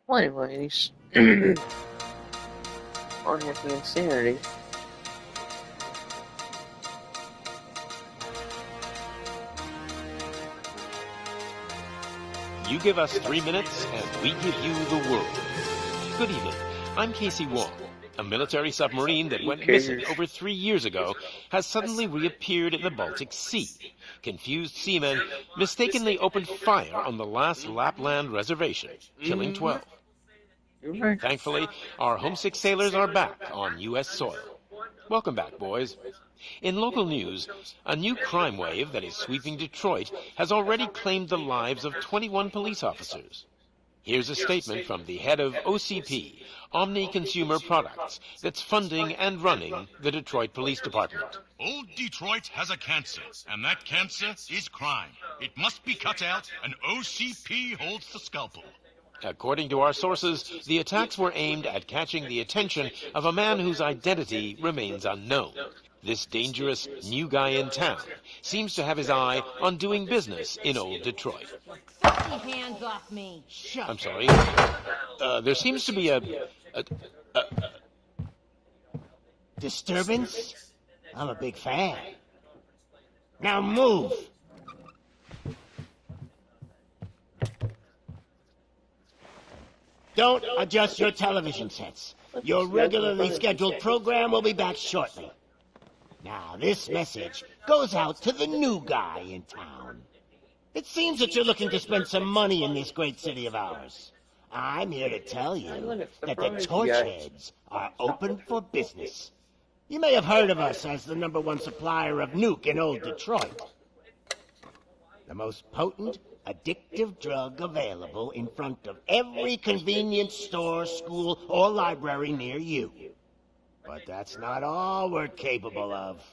Well, anyways, unhappy insanity. You give us 3 minutes, and we give you the world. Good evening. I'm Casey Wong. A military submarine that went missing over 3 years ago has suddenly reappeared in the Baltic Sea. Confused seamen mistakenly opened fire on the last Lapland reservation, killing 12. Right. Thankfully, our homesick sailors are back on U.S. soil. Welcome back, boys. In local news, a new crime wave that is sweeping Detroit has already claimed the lives of 21 police officers. Here's a statement from the head of OCP, Omni Consumer Products, that's funding and running the Detroit Police Department. Old Detroit has a cancer, and that cancer is crime. It must be cut out, and OCP holds the scalpel. According to our sources, the attacks were aimed at catching the attention of a man whose identity remains unknown. This dangerous new guy in town seems to have his eye on doing business in old Detroit. Get your hands off me. I'm sorry. There seems to be a disturbance? I'm a big fan. Now move! Don't adjust your television sets. Your regularly scheduled program will be back shortly. Now, this message goes out to the new guy in town. It seems that you're looking to spend some money in this great city of ours. I'm here to tell you that the Torchheads are open for business. You may have heard of us as the #1 supplier of nuke in old Detroit. The most potent, addictive drug available in front of every convenience store, school, or library near you. But that's not all we're capable of.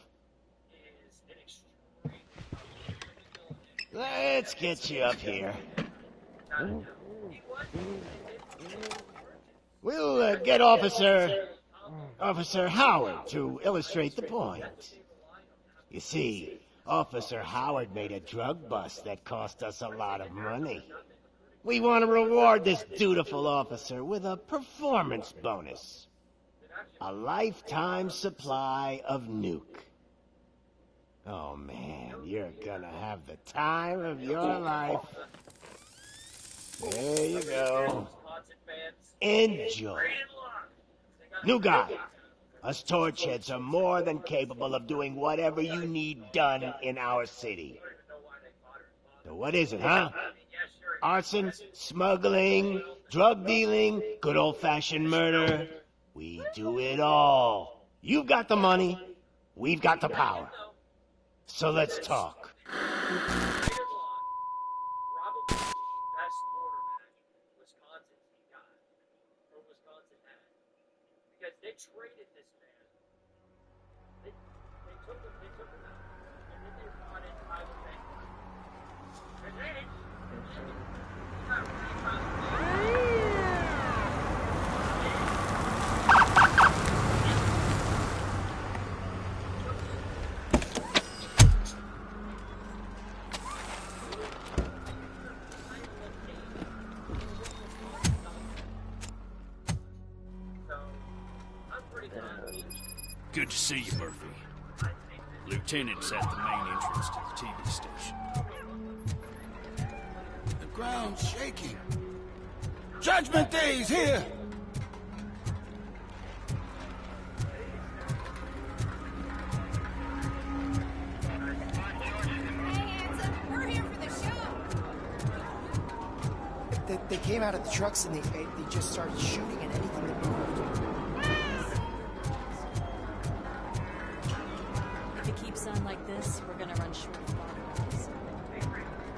Let's get you up here. We'll get Officer Howard to illustrate the point. You see, Officer Howard made a drug bust that cost us a lot of money. We want to reward this dutiful officer with a performance bonus. A lifetime supply of nuke. Oh man, you're gonna have the time of your life. There you go. Enjoy. New guy. Us Torchheads are more than capable of doing whatever you need done in our city. So what is it, huh? Arson, smuggling, drug dealing, good old-fashioned murder. We do it all. You've got the money, we've got the power. So let's talk. They traded this man. They took him out. And then they brought in private bankers. And then he got Good to see you, Murphy. Lieutenant's at the main entrance to the TV station. The ground's shaking. Judgment Day's here! They came out of the trucks and they just started shooting at anything that moved. If it keeps on like this, we're gonna run short of bottles.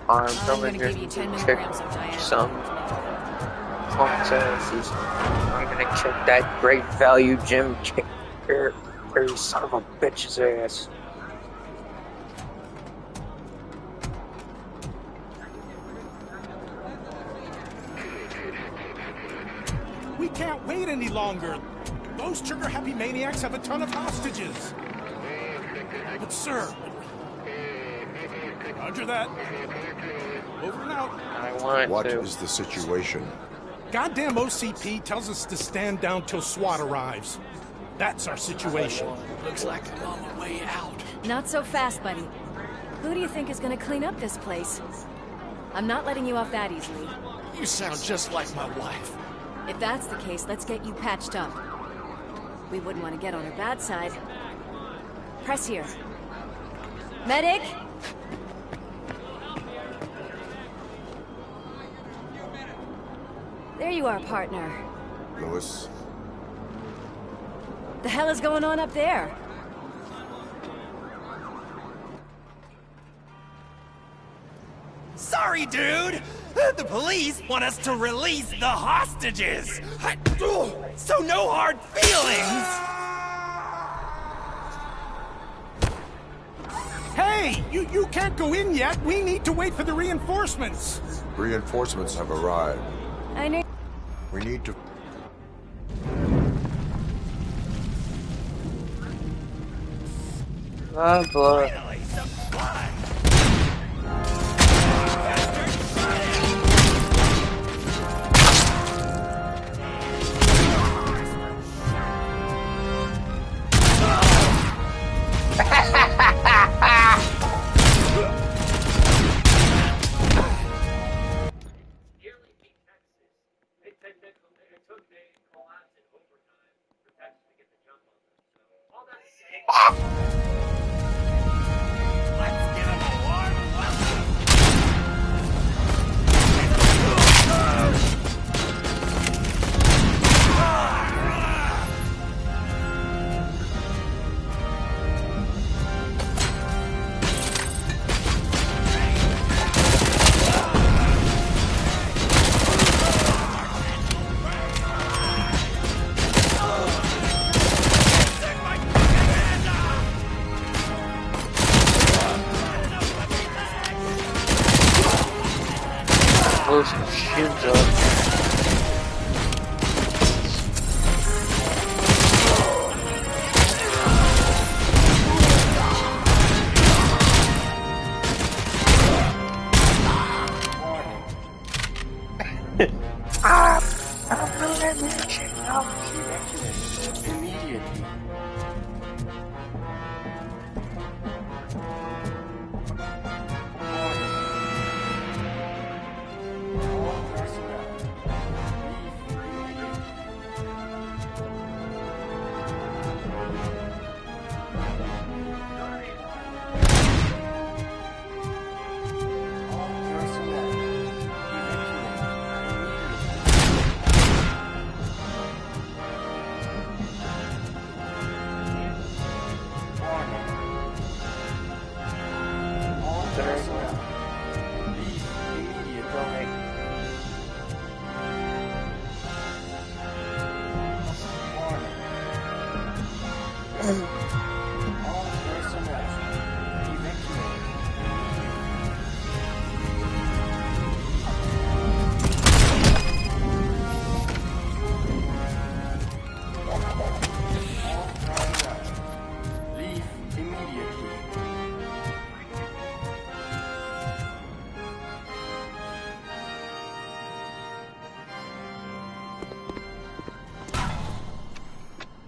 I'm I'm gonna gonna give you 10 check milligrams of diazepam. some content. I'm gonna check that great value Jim Carrey son of a bitch's ass. We can't wait any longer. Those trigger-happy maniacs have a ton of hostages. But sir... Roger that. Over and out. I want What to. is the situation? Goddamn OCP tells us to stand down till SWAT arrives. That's our situation. Looks like I'm on my way out. Not so fast, buddy. Who do you think is gonna clean up this place? I'm not letting you off that easily. You sound just like my wife. If that's the case, let's get you patched up. We wouldn't want to get on her bad side. Press here. Medic! There you are, partner. Lewis? The hell is going on up there? Sorry, dude! The police want us to release the hostages! So no hard feelings! Hey! You can't go in yet! We need to wait for the reinforcements! Reinforcements have arrived. I know. We need to... Oh boy. Finally, some fun! Blow some shields up. Immediately.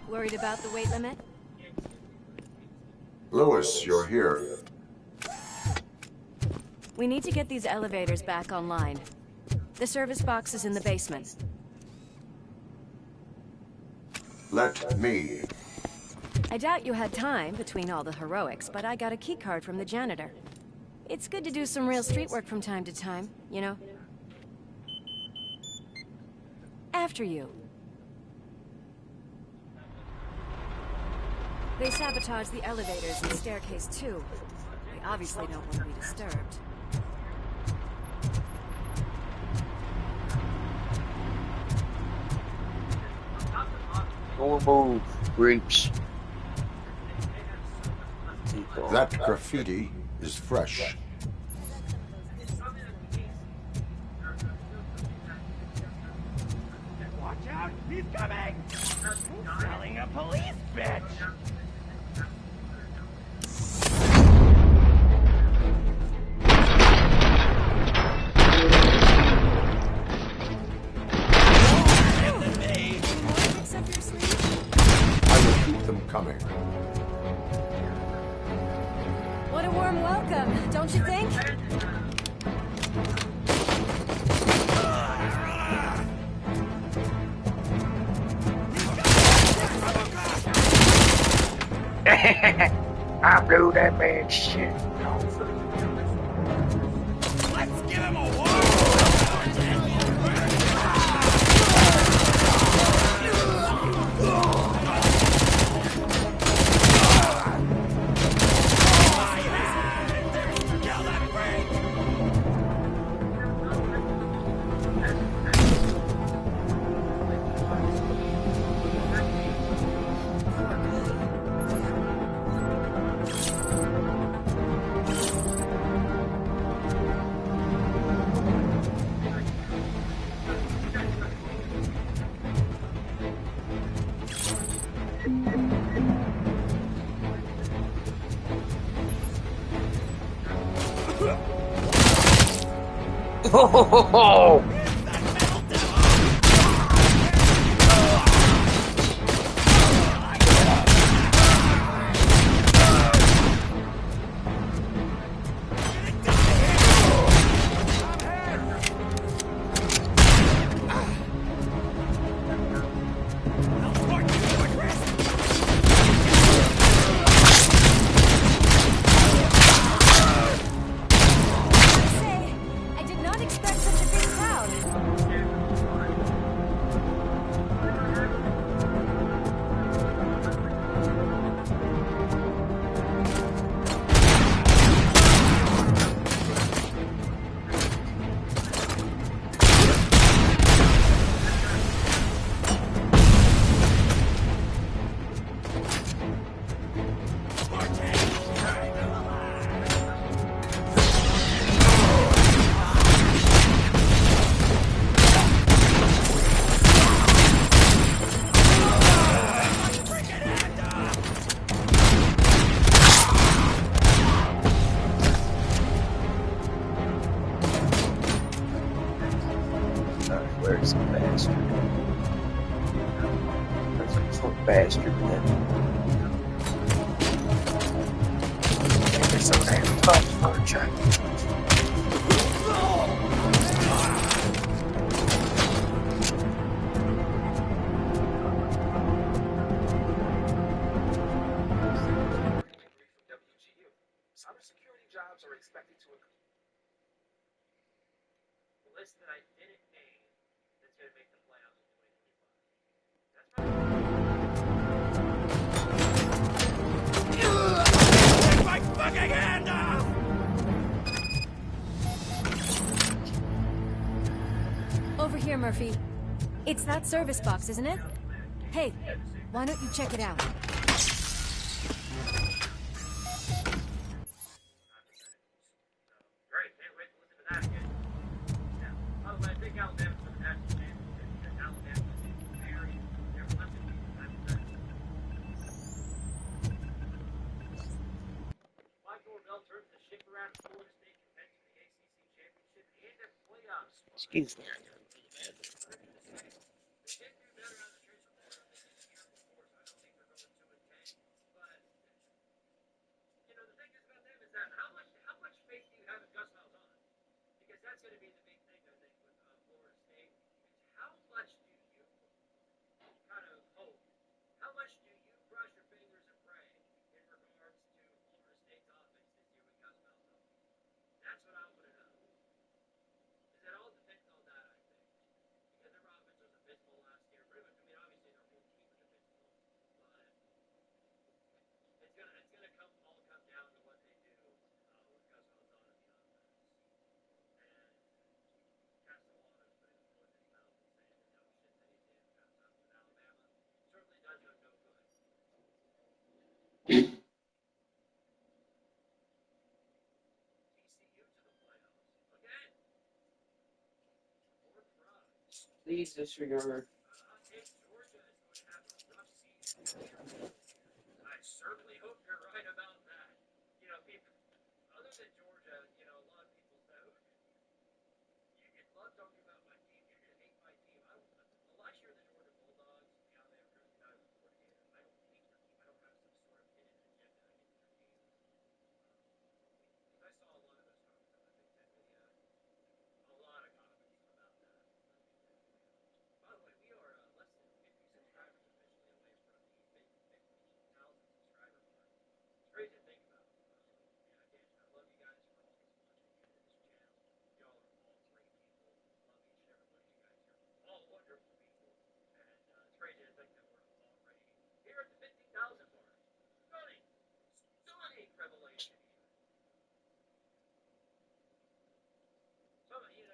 Worried about the weight limit? Lewis, you're here. We need to get these elevators back online. The service box is in the basement. Let me. I doubt you had time between all the heroics, but I got a keycard from the janitor. It's good to do some real street work from time to time, you know? After you. They sabotaged the elevators and staircase too. They obviously don't want to be disturbed. Don't move, creeps. That graffiti is fresh. Watch out! He's coming! Selling a police bitch! I will keep them coming. What a warm welcome, don't you think? I blew that man's shit. Let's give him a war! Oh! I did not expect such a big crowd. Where's the bastard? Where's the bastard, man? There's some damn tough for a check. Cybersecurity jobs are expected to include the list that I didn't name that's going to make the playoffs in 2025. Take my fucking hand off! Over here, Murphy. It's that service box, isn't it? Hey, why don't you check it out? Great, can't wait to listen to that again. Now, by the way, big Alabama for the national championship because Alabama is very, they're undefeated. Mike Norvell turns the ship around Florida State convention, the ACC championship, and the playoffs. Excuse me. how much faith do you have in Gus Malzahn? Because that's going to be the big thing, I think, with Florida State. Is how much do you kind of hope? How much do you cross your fingers and pray in regards to Florida State's offense this year with Gus Malzahn? That's what I want to know. Because it all depends on that, I think. Because their offense was abysmal last year. Pretty much, I mean, obviously their whole team was abysmal, but it's gonna come down to what they do with Gus Malzahn in the offense. And Castellanos putting his foot in his mouth and saying the dumb shit that he did past time with Alabama certainly does him no good. TCU to the playoffs again. More fries. Please disregard. If Georgia is going to have a rough season, I certainly hope you're right about that. You know, people, other than Georgia, you know, a lot of people say, you can love talking about my team, you can hate my team. Unless you're the Georgia Bulldogs, yeah, they have a really valuable coordinator. I don't hate your team. I don't have some sort of hidden agenda against your team. Because I saw a lot of those comments on the Big Ten video. A lot of comments about that. By the way, we are less than 50 subscribers officially away from the 15,000 subscriber mark. It's crazy to think about. And again, I love you guys for all the support you give to this channel. Y'all are all great people. Love each and every one of you guys. You're all wonderful people. And it's crazy to think that we're already here at the 15,000 mark. Stunning revelation even.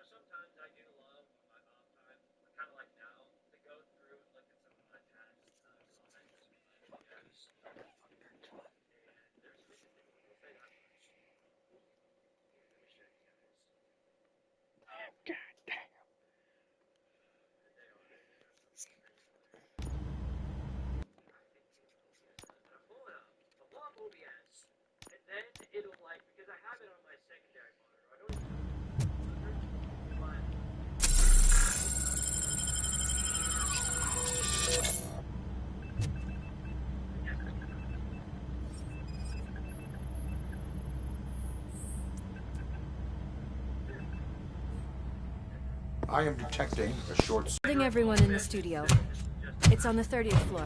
Sometimes I do love on my off time, kind of like now, to go through and look at some of my past commenters from my videos. And there's some interesting ones, I'll say that much. Here, let me show you guys. God damn. I'm pulling up. I'll pull up OBS, and then it'll because I have it on my secondary monitor. I don't even I am detecting a short... Holding everyone in the studio. It's on the 30th floor.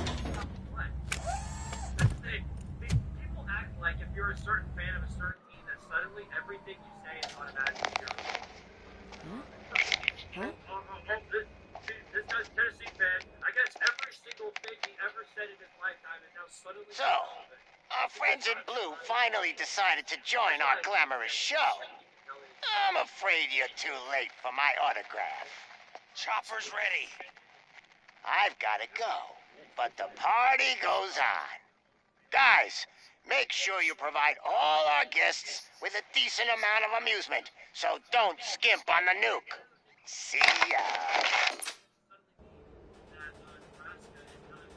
People act like if you're a certain fan of a certain team, that suddenly everything you say is automatically your own. Huh? This guy's a Tennessee fan. I guess every single thing he ever said in his lifetime is now suddenly So, our friends in blue finally decided to join our glamorous show. I'm afraid you're too late for my autograph. Chopper's ready. I've got to go, but the party goes on. Guys, make sure you provide all our guests with a decent amount of amusement, so don't skimp on the nuke. See ya.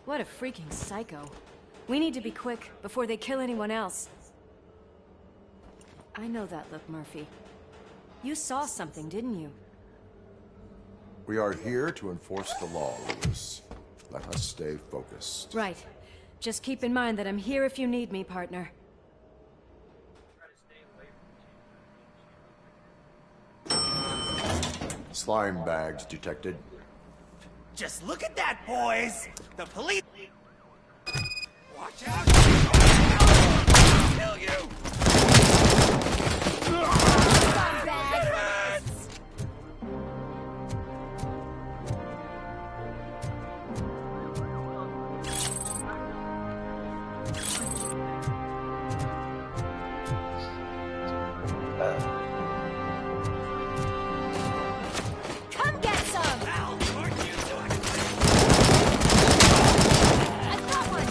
What a freaking psycho. We need to be quick before they kill anyone else. I know that look, Murphy. You saw something, didn't you? We are here to enforce the law, Lewis. Let us stay focused. Right. Just keep in mind that I'm here if you need me, partner. Slime bags detected. Just look at that, boys! The police... Watch out! Kill you! Come get some! I've got one!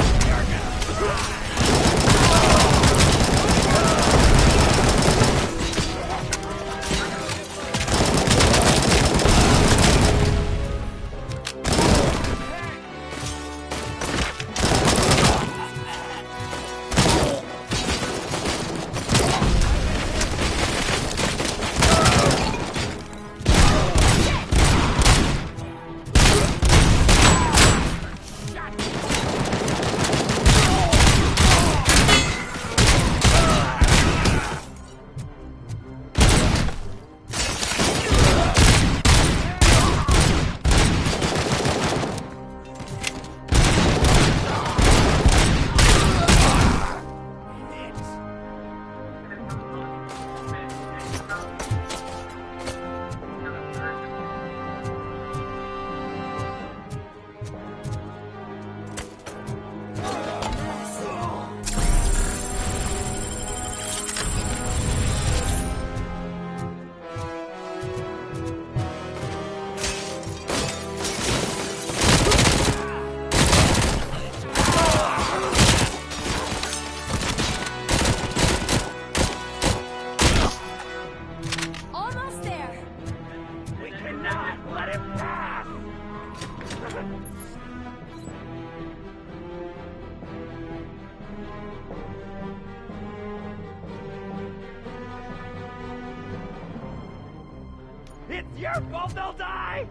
your fault they'll die!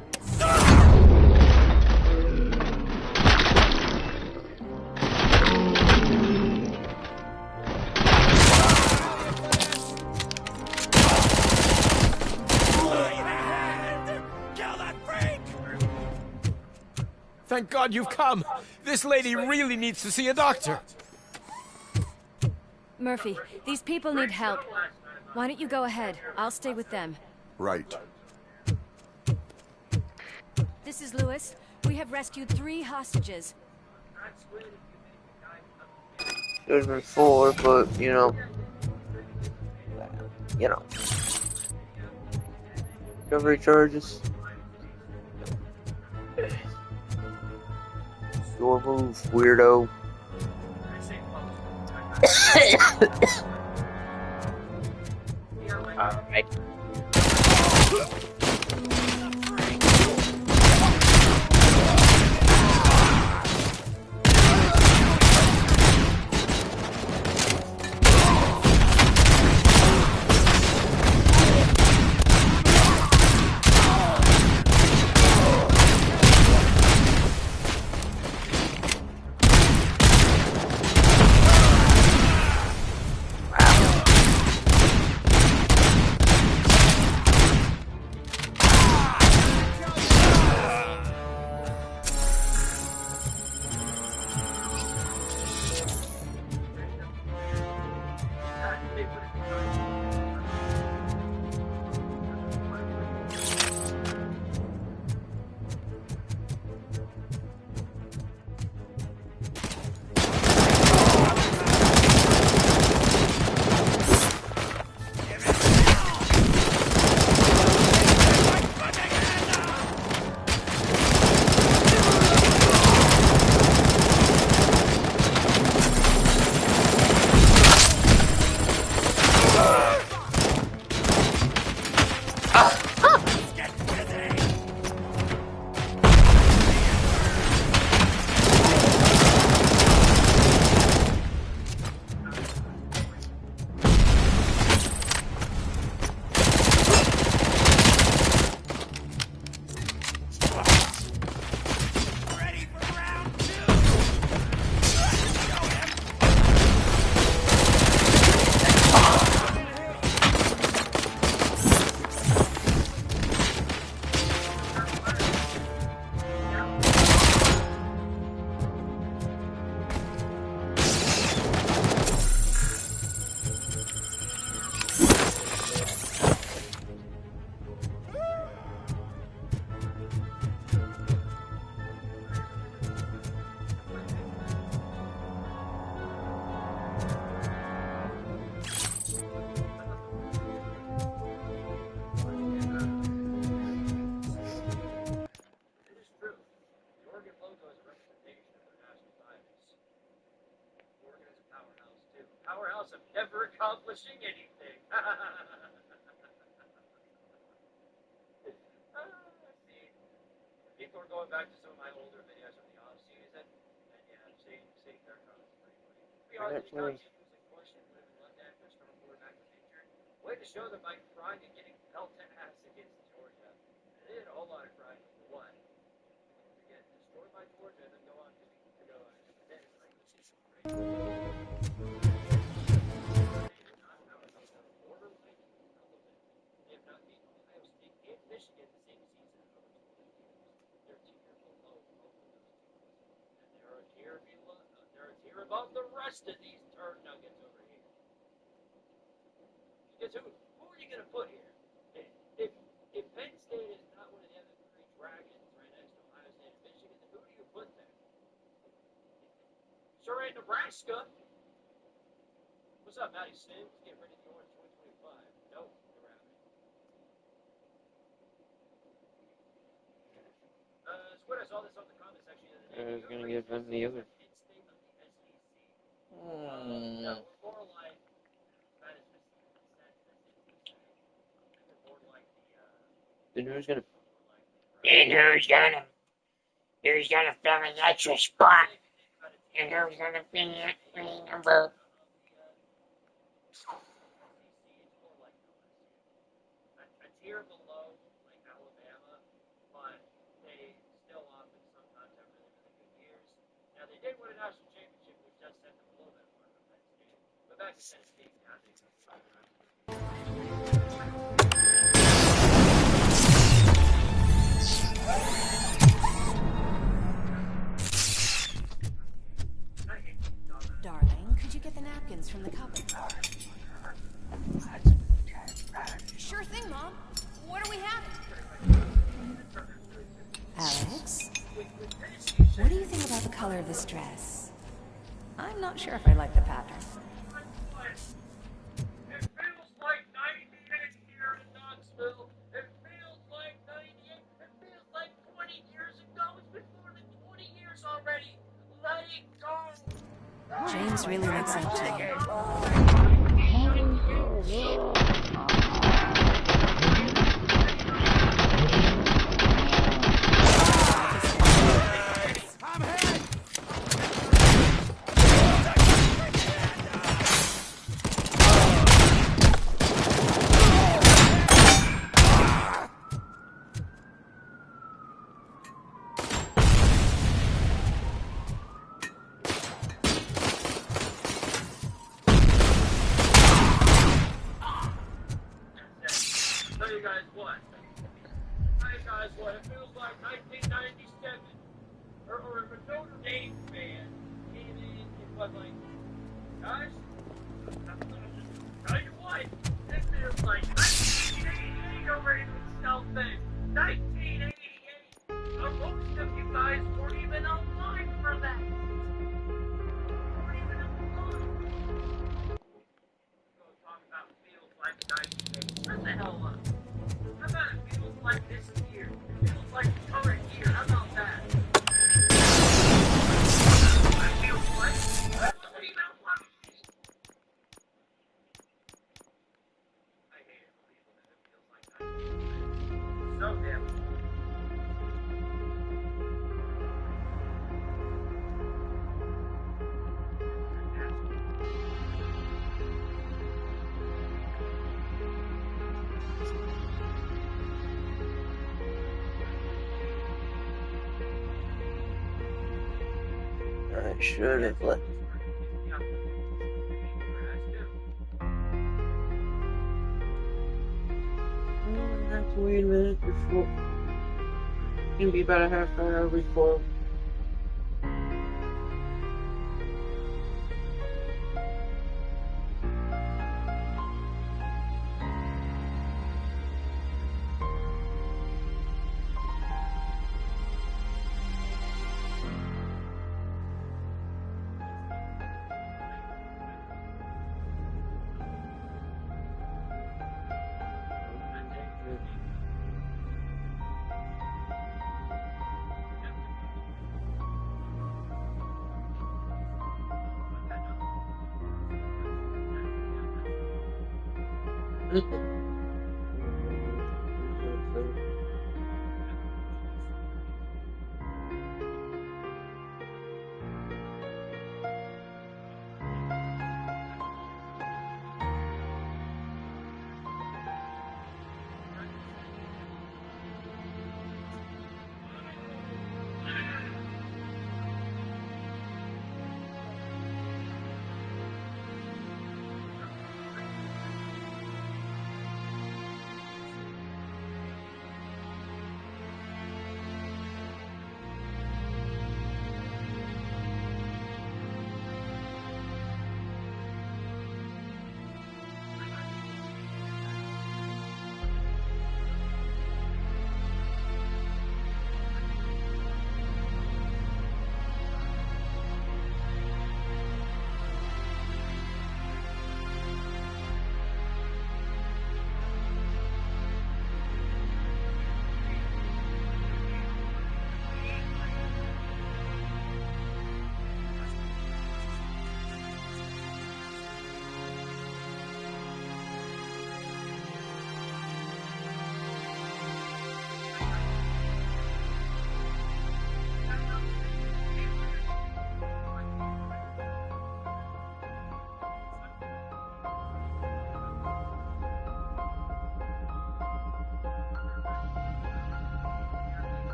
Thank God you've come. This lady really needs to see a doctor. Murphy, these people need help. Why don't you go ahead? I'll stay with them. Right. This is Lewis. We have rescued 3 hostages. There's been 4, but you know. Recovery charges. Your move, weirdo. Alright. Powerhouse of never accomplishing anything. See, people are going back to some of my older videos from the off season, and yeah, seeing their comments is pretty funny. We are the Nazi who's in question, live in London, for storm quarterback was injured. Way to show them by crying and getting pelted ass against Georgia. And they did a whole lot of crying for one. To get destroyed by Georgia and then go on to go on. Then it's like, this is crazy. Michigan the same season over 20 years. They're a tier below both of those teams. And they're a tier above the rest of these turd nuggets over here. Because who are you going to put here? If Penn State is not one of the other 3 dragons right next to Ohio State and Michigan, then who do you put there? Sure ain't Nebraska. What's up, Matty Sims? Get ready to go in 2025. No, you're out. Squid, I saw this on the comment section the other day. I was gonna give them the other. More like Then who's gonna fill an extra spot? And who's gonna be number? a tier below, like Alabama. but they still often sometimes have really, really good years. Now, they did win a national championship, which does set them a little bit apart from Penn State. But back to Penn State, now they Darling, could you get the napkins from the cupboard? Sure thing, Mom. What are we having? Alex? What do you think about the color of this dress? I'm not sure if I like the pattern. It feels like 98 here in Knoxville. It feels like 98. It feels like 20 years ago. It's been more than 20 years already. Let it go. James really looks up to you. Tell you guys what. It feels like 1997. Or if a Notre Dame fan came in and was like, guys, tell you what, it feels like 1988 over in South Bend. 1988. Most of you guys weren't even alive for that. Weren't even alive. Go talk about feels like 1988. Shut the hell up. How about it feels like this year? It feels like current year. How about that? I feel like I wasn't even alive. I hate it believing that it feels like 1988. So damn cool. I should have left. I have to wait a minute before. It's gonna be about a half hour before.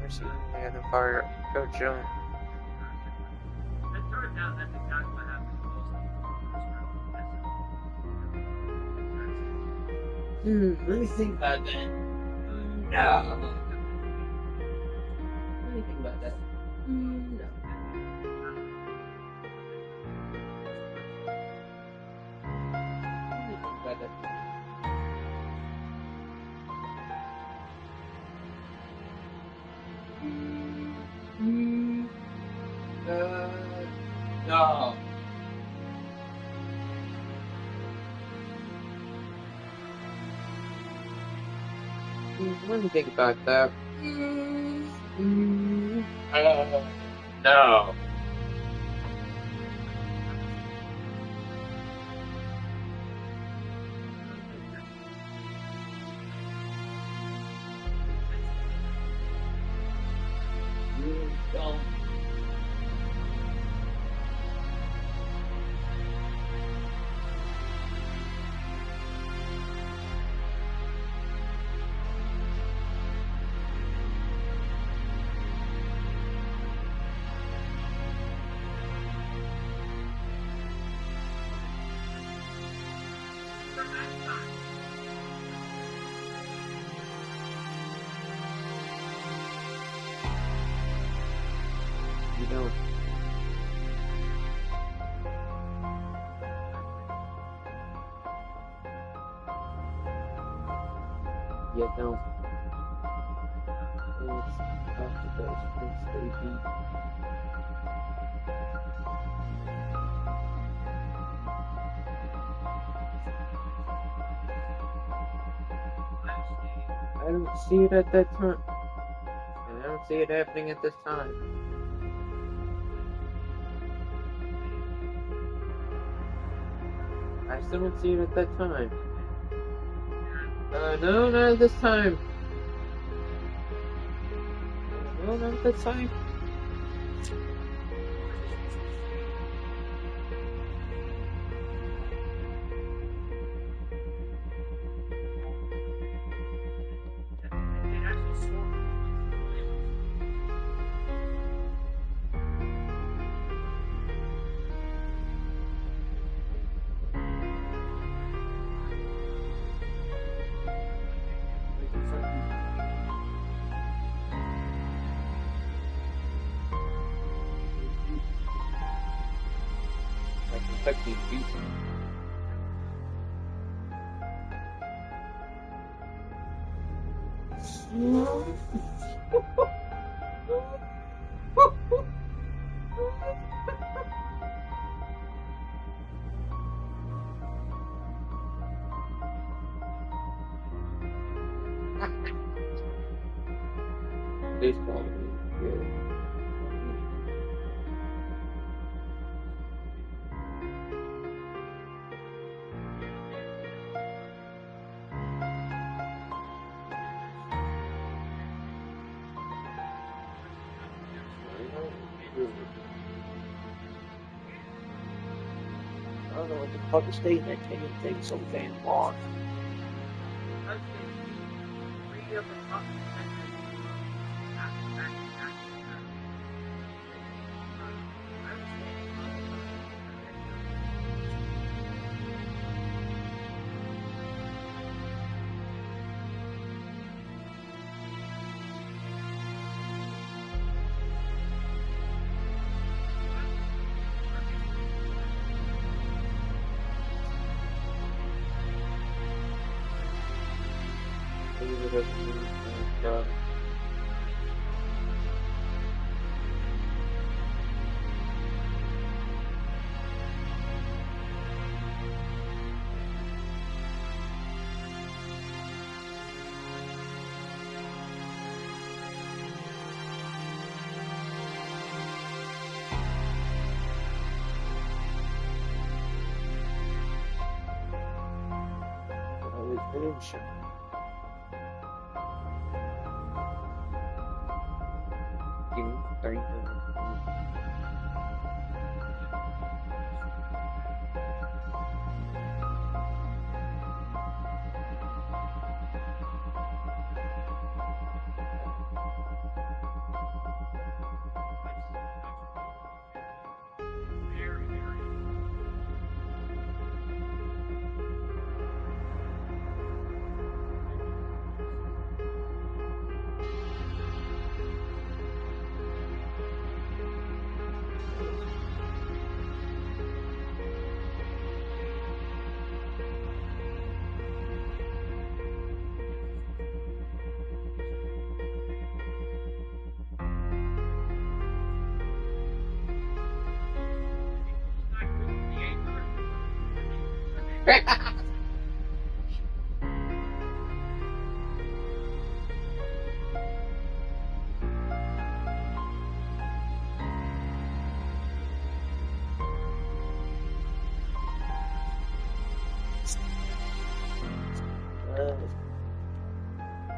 Receiving the other fire, go Joan. Let me think about that. No. Let me think about that. No. Let me think about that. No. Let me think about that. No. Don't. You don't. You don't. It's after those things they beat. I don't see it at that time. And I don't see it happening at this time. I still don't see it at that time. No, not at this time. No, not at that time. Kentucky beat. Baseball. Yeah. I don't know what the fuck is taking that thing so damn long. Redemption. Give me 30 minutes.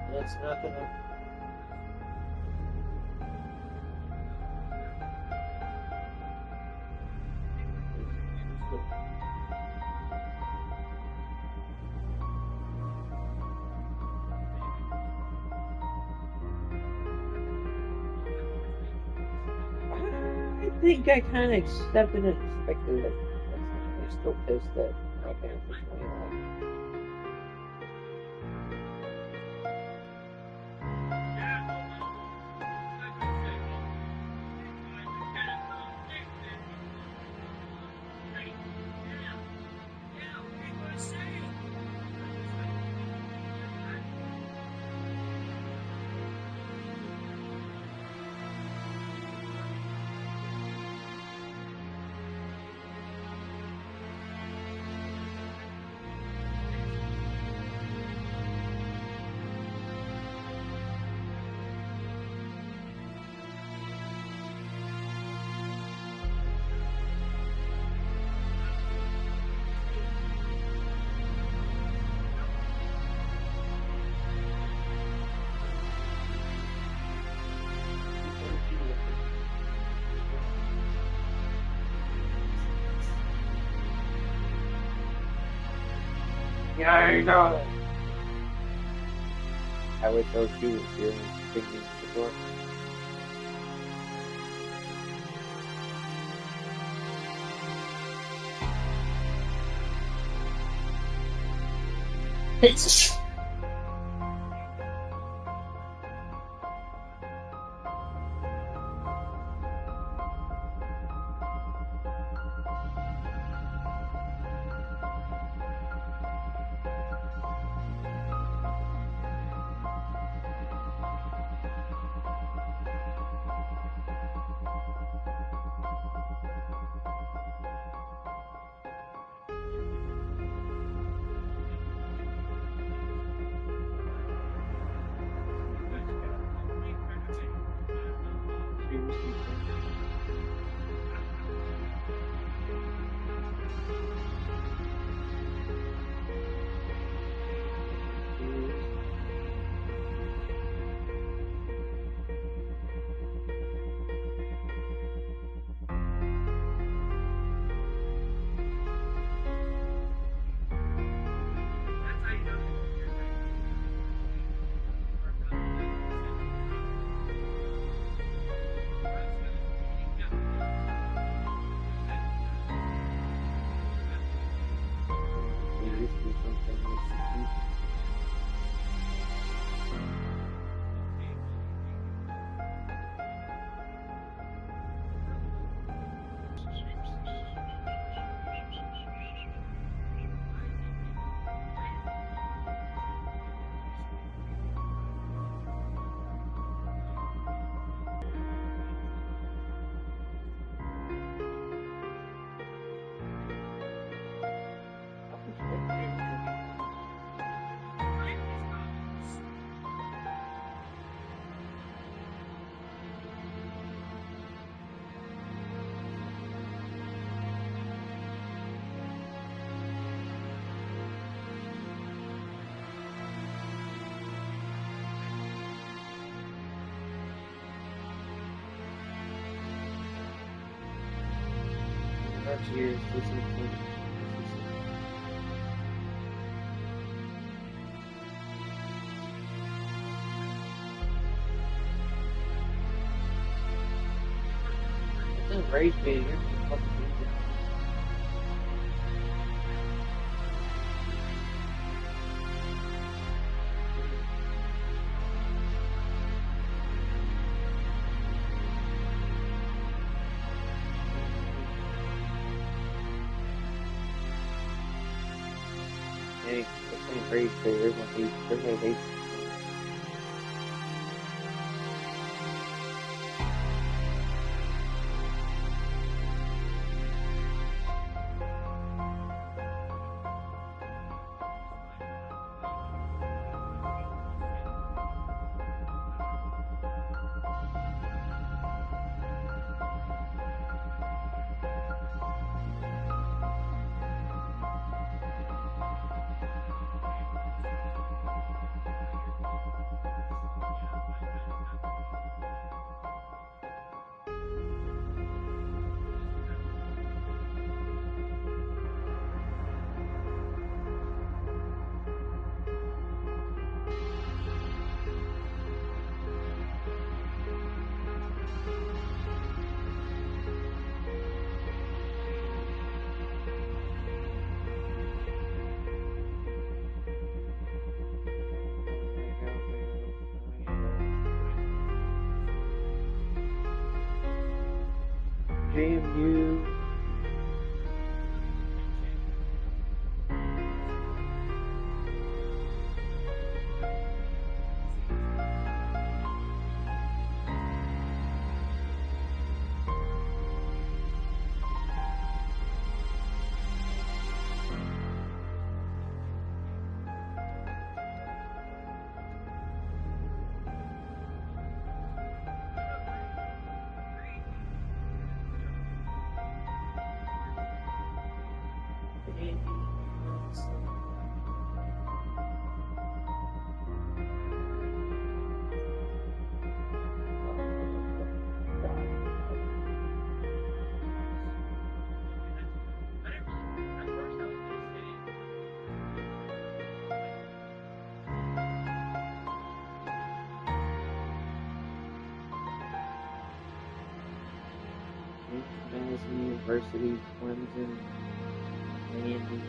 That's not gonna. I think I kind of accepted and expected it. I'm still pissed that my family's going on. Yeah, I know. I wish those two was here and thinking the door. It's Cheers. It's a race video. Hey, this ain't race video. There's no race. JMU. Madison University, Clemson, Andy.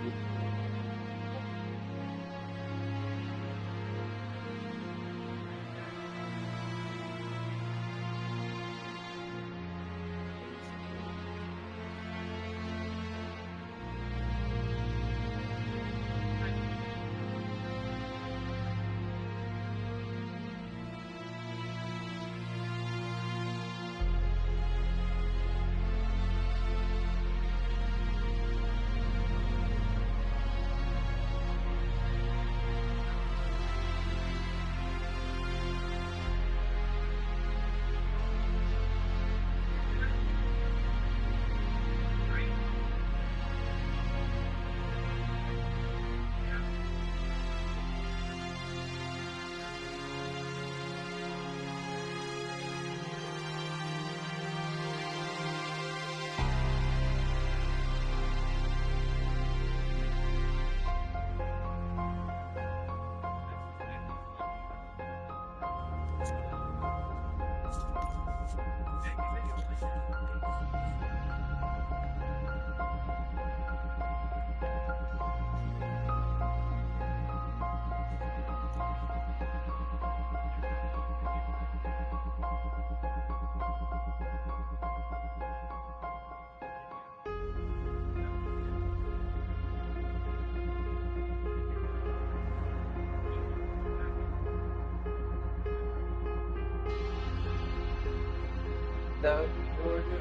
South Georgia.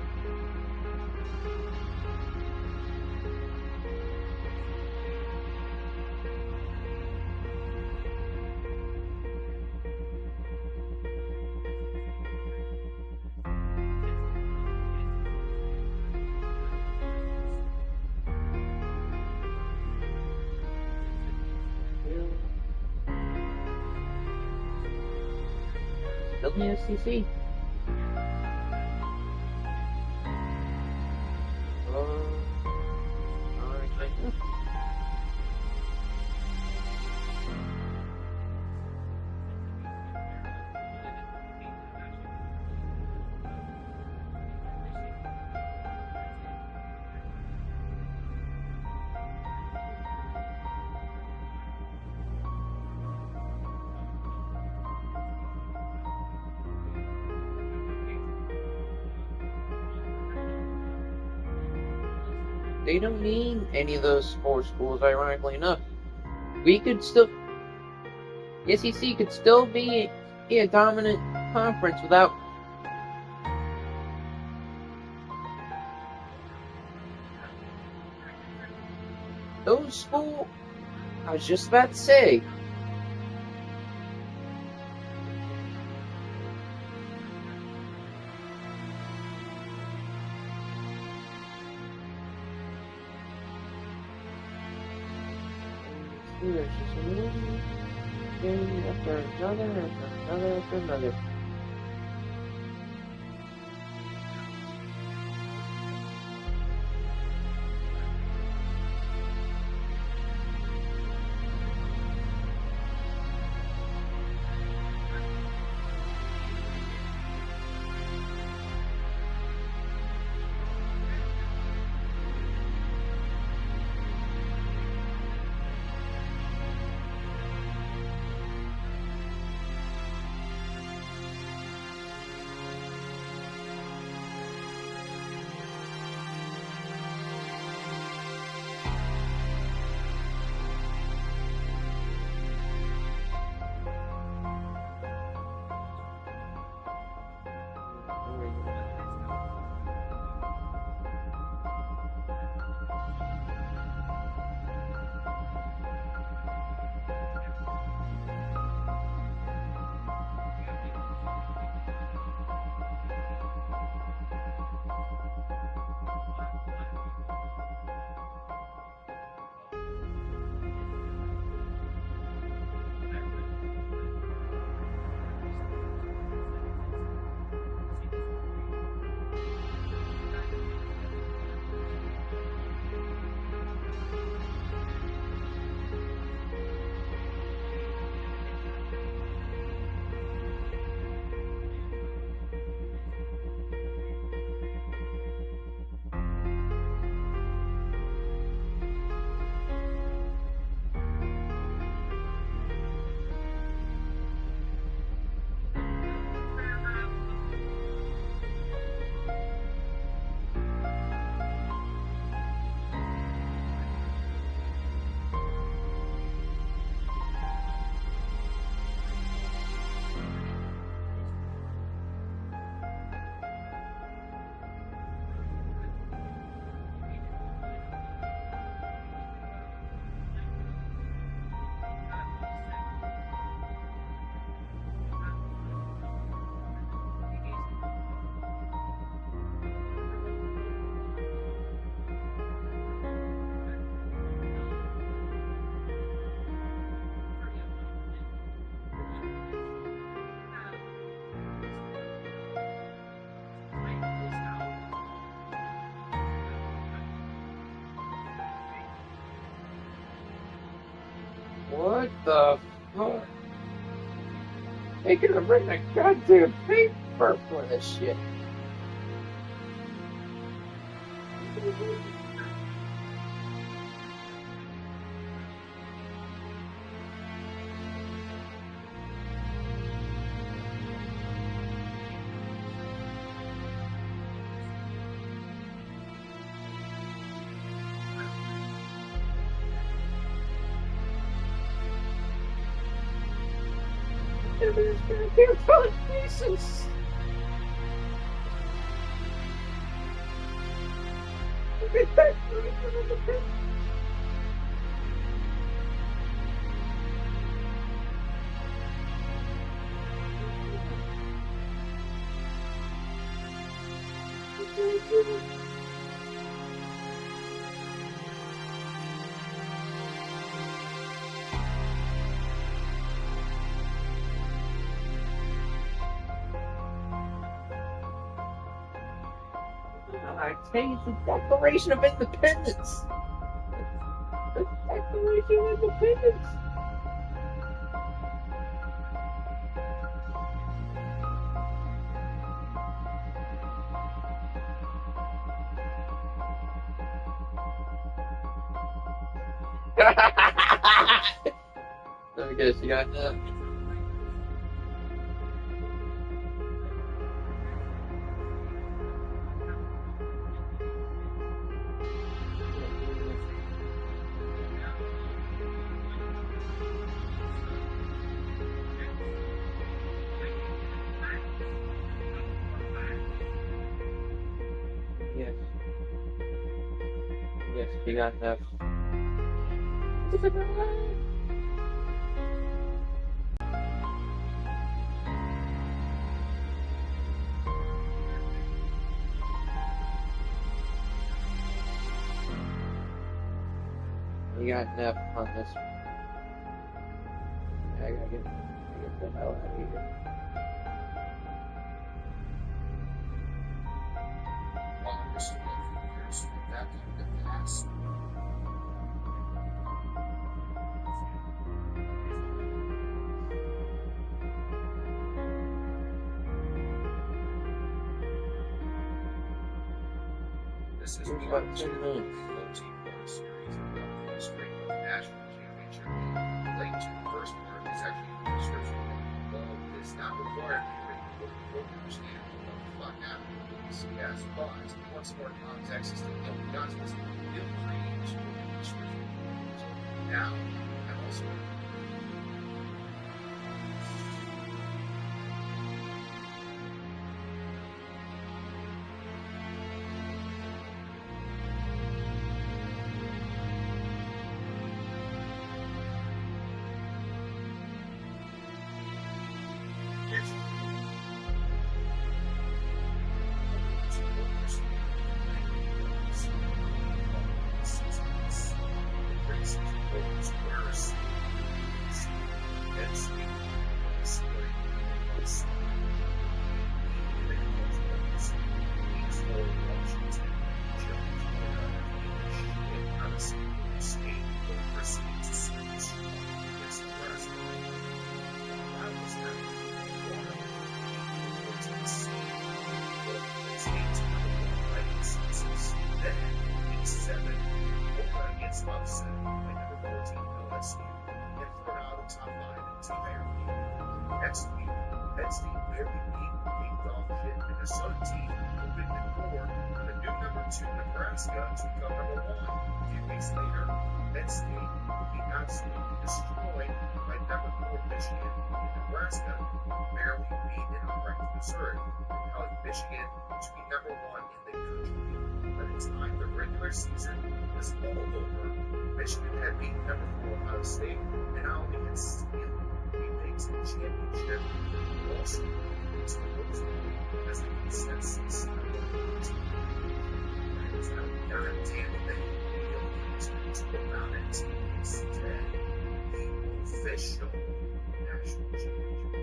Still in the SEC. They don't need any of those sports schools, ironically enough. We could still... The SEC could still be a dominant conference without... those schools... I was just about to say... There's just one game after another. What the fuck? They could have written a goddamn paper for this shit. There's goddamn telekinesis. Look at that. I tell you, the Declaration of Independence. The Declaration of Independence. I guess you got that. Yes, we got enough. We got enough on this. I gotta get the hell out of here. Congress for years from that time to pass. This is part 2 of the multi-part series about the history of the national championship game. Link to the first part is actually in the description. Although it is not required to be written for the understand what the fuck happened with the CS, but once more context is still given justice, feel free to read the description. So now, I'm also next week, Penn State barely beat dog shit Minnesota team who picked the core for the new number 2 Nebraska to become number 1. A few weeks later, Penn State would be absolutely destroyed by number 4 Michigan and Nebraska, barely beat in unranked Missouri, propelling Michigan to be number 1 in the country. By the time the regular season was all over, Michigan had beaten number 4 Ohio State and not only had sealed the Big Ten championship, but also to the Rose Bowl as the consensus team. It was now not damn thing to allow that team instead the official national championship.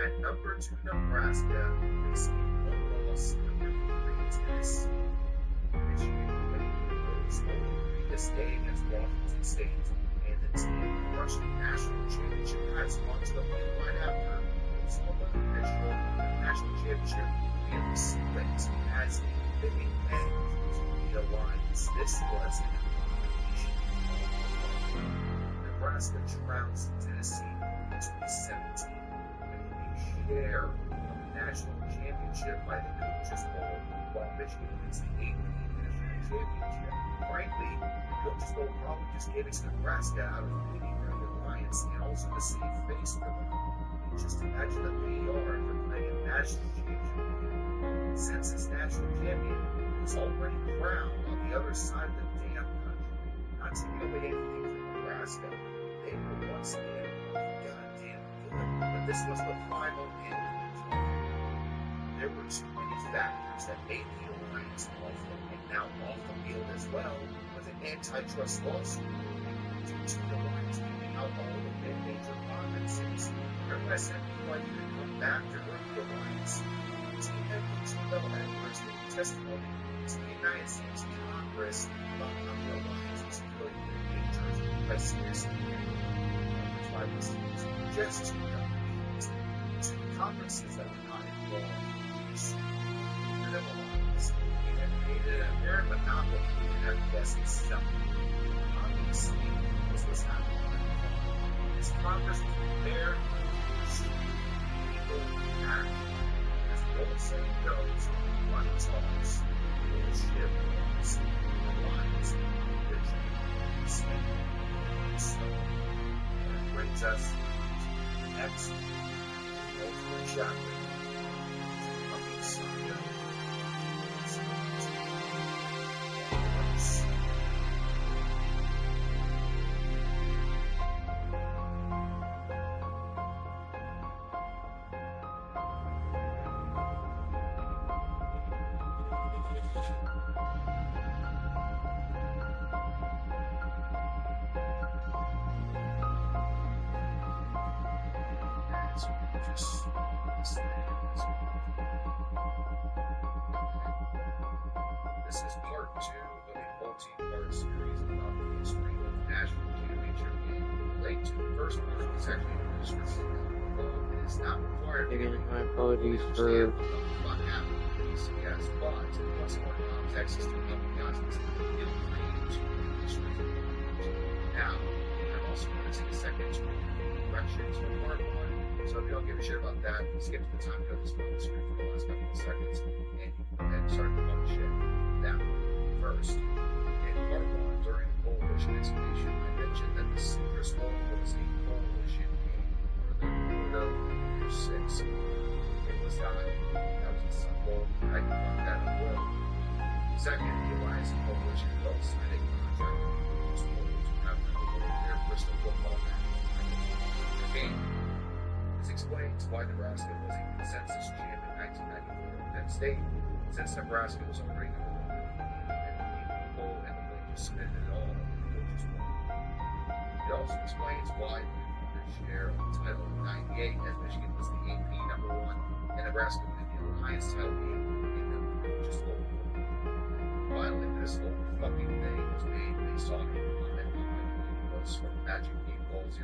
At number 2 Nebraska, facing one loss number 3 Tennessee. Michigan played the Rose Bowl the previous day against Washington State, and the team rushed the national championship hats onto the win right after it was all official. The national championship being split as a fitting end to the alliance. This was an abomination. Nebraska trounced Tennessee 2017, winning a share of the national championship by the Coaches Bowl, while Michigan wins the 8th national championship. Frankly, the Coaches Bowl probably just gave it to Nebraska out of pity for the alliance and also to save face for them. Just imagine the PR for playing a national championship game. Since its national champion was already crowned on the other side of the damn country, not taking away anything from Nebraska, they were once again goddamn good. But this was the final end. There were too many factors that made the alliance awful, and now off the field as well, with an antitrust lawsuit due to the alliance giving out all of their major conferences. Remember I said people like you to come back to hurt the alliance? Team head coach Bill Edwards gave testimony to the United States Congress about how the alliance was feeling endangered by serious tribal teams just to compete to conferences that were not involved. The alliance had created an apparent monopoly in FBS itself. Obviously, this was not one. This Congress was prepared to legal action. As the old saying goes, one talks, bullshit walks, alliance, vision, mistake, so. That brings us to the next ultimate chapter. Saga. This is part 2 of a multi-part series about the history of the National Championship game. Linked to the first part is actually in the description. Although it is not required. Again, my apologies for what happened to BCS, but once more context is to help you guys feel free to read the history. Now, I'm also going to take a second to read the directions for part 1. So if you don't give a shit about that, skip to the time code that's on the screen for the last couple of seconds, and you go ahead and start the fun shit. Now, first, in part 1, during the Coalition expedition, I mentioned that the Secret Swamp was a Coalition game for the Pluto Year 6. It was not. That was a symbol. I can mark that on the road. Second, the Alliance and Coalition both signed a contract with the Schools to have their Bristol football match. The game is explains why Nebraska was a consensus champ in 1994 at Penn State, since Nebraska was already number 1 in the league, and the people and the league just submitted it all, the coaches won. It also explains why we won their share of the title in 98, as Michigan was the AP number 1, and Nebraska winning the Alliance title game, and the just over. Finally, this whole fucking thing was made based on a comment on my post from Magic 8 Ball 02.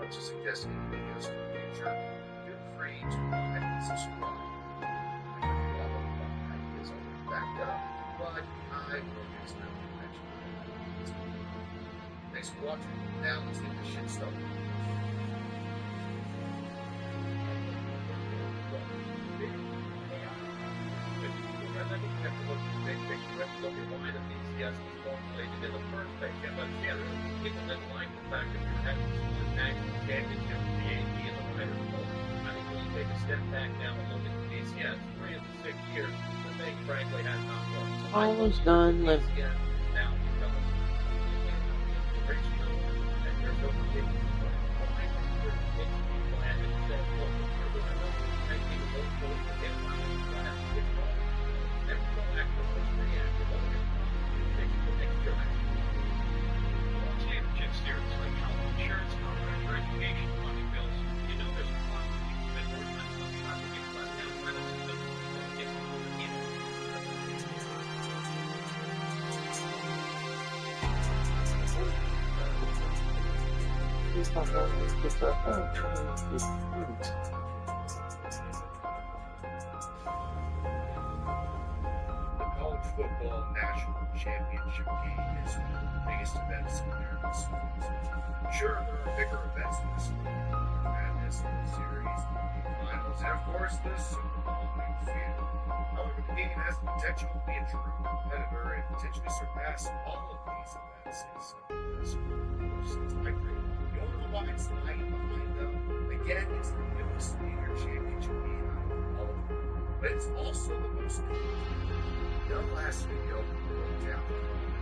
To suggest any videos in the future, feel free to comment and subscribe. I know a lot of my ideas are backed up, but I will get to them eventually. Thanks for watching. Now let's get this shit started. I think you have to look at the big picture. You have to look at why the BCS was formulated in the first place. You have to understand that people didn't like the fact that you're having the national championship, the AP, and the Riders both. I think when you take a step back now and look at the BCS, 3 of the 6 years, the thing frankly has not worked. almost done. Let's now become a great show, and there's no particular plan. Why is there a particular plan that says, look, we're going to make people vote for it, get it out of the class, get it all. Never go back to the reactive. Take the next year. Championships here, it's like health insurance, programs, or education funding bills. You know there's a lot of people that more time on to get left down by the system. It's college football national championship game is one of the biggest events in American sports. Sure, there are bigger events than this one, Madness, World Series, finals, and of course the Super Bowl week feud. However, the game has the potential to be a true competitor and potentially surpass all of these events in some of the Super Bowls. I agree. The only dividing line behind them, again, is the newest major championship game out of all of them, but it's also the most in our last video, we broke down the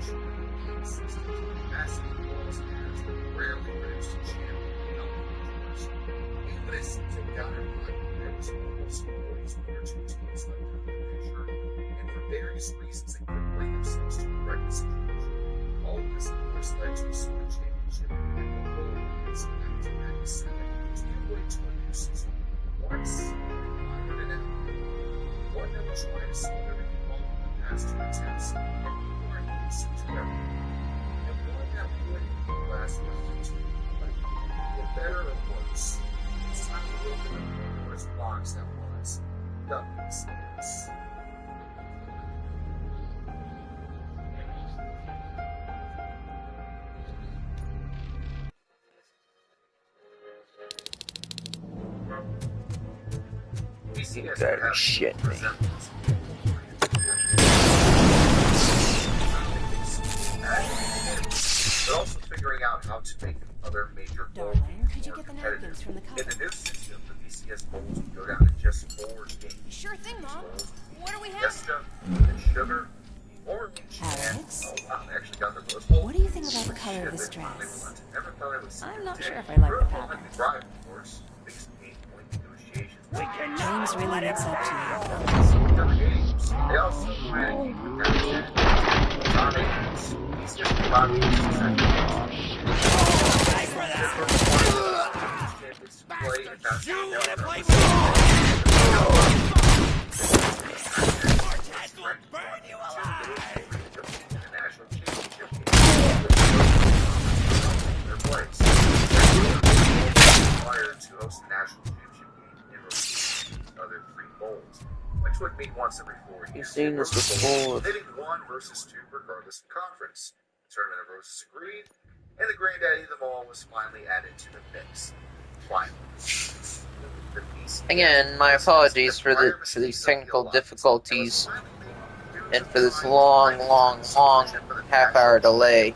truly consistent, massive balls pairs that rarely produced a champion outdoors. And when it seemed to counter there was almost always one or two teams left in the picture, and for various reasons they couldn't bring themselves to correct the situation. All of this, of course, led to a super championship and the whole is in 1997 to give way to a new season. Once, iron it out. One that will try to solve everything past 2 attempts, and people are used to everything. And one that would last for 2, but for better or worse, it's time to open the Pandora's box that was WCS. BCS better shit me. But also figuring out how to make other major goals more competitive. In the new system, the BCS bowls would go down to just 4 games. Sure thing, Mom. What do we have? Fiesta, and sugar, orange, Alex? and wow, I actually got the Rose Bowl. What do you think about the color of this dress? Never thought I would see I'm not today. sure if I like the Rose pattern. Bowl had to drive, of course. Biggest pain point negotiations. James really looks up to Games. They also had a keep with that. John Akins. He's just about to use his play and found You wanna play with Cortez will burn you alive! the national championship game. Their place. Required to host the national championship game in rotation with the other 3 bowls, which would meet once every 4 years. You've seen this before. Hitting 1 versus 2 regardless of conference. The tournament of roses agreed, and the granddaddy of them all was finally added to the mix. Finally. Again, my apologies for these technical difficulties and for this long half-hour delay.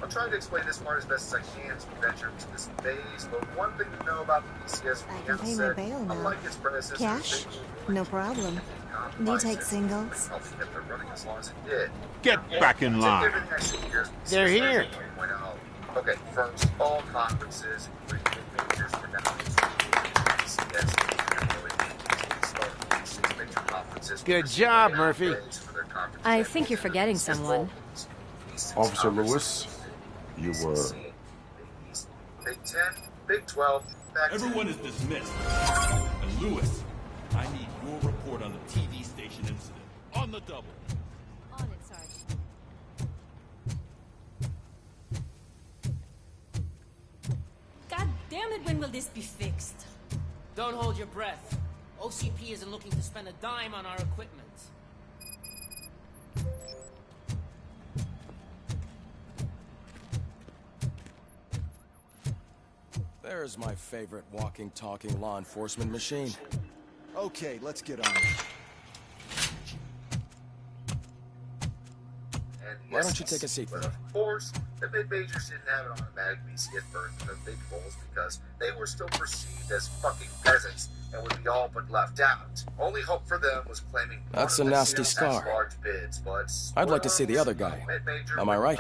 I'm trying to explain this part as best as I can as we venture into this phase, but one thing to know about the BCS I can pay my bail now. unlike its predecessors, Cash? No problem. Do you take singles? Get back in line. They're here. Okay, first, all conferences, including the majors, were now Good job, Murphy. I think you're forgetting someone. Officer Lewis, you were... Big 10, Big 12, Everyone is dismissed. And Lewis, I need your report on the TV station incident. On the double. On it, Sarge. God damn it, when will this be fixed? Don't hold your breath. OCP isn't looking to spend a dime on our equipment. There's my favorite walking, talking law enforcement machine. Okay, let's get on it. Why don't you take a seat for Of course, the mid-majors didn't have an automatic BCS berth in the big bowls because they were still perceived as fucking peasants and would be all but left out. Only hope for them was claiming That's a nasty scar. large bids, but I'd like to see the other guy. Am I right?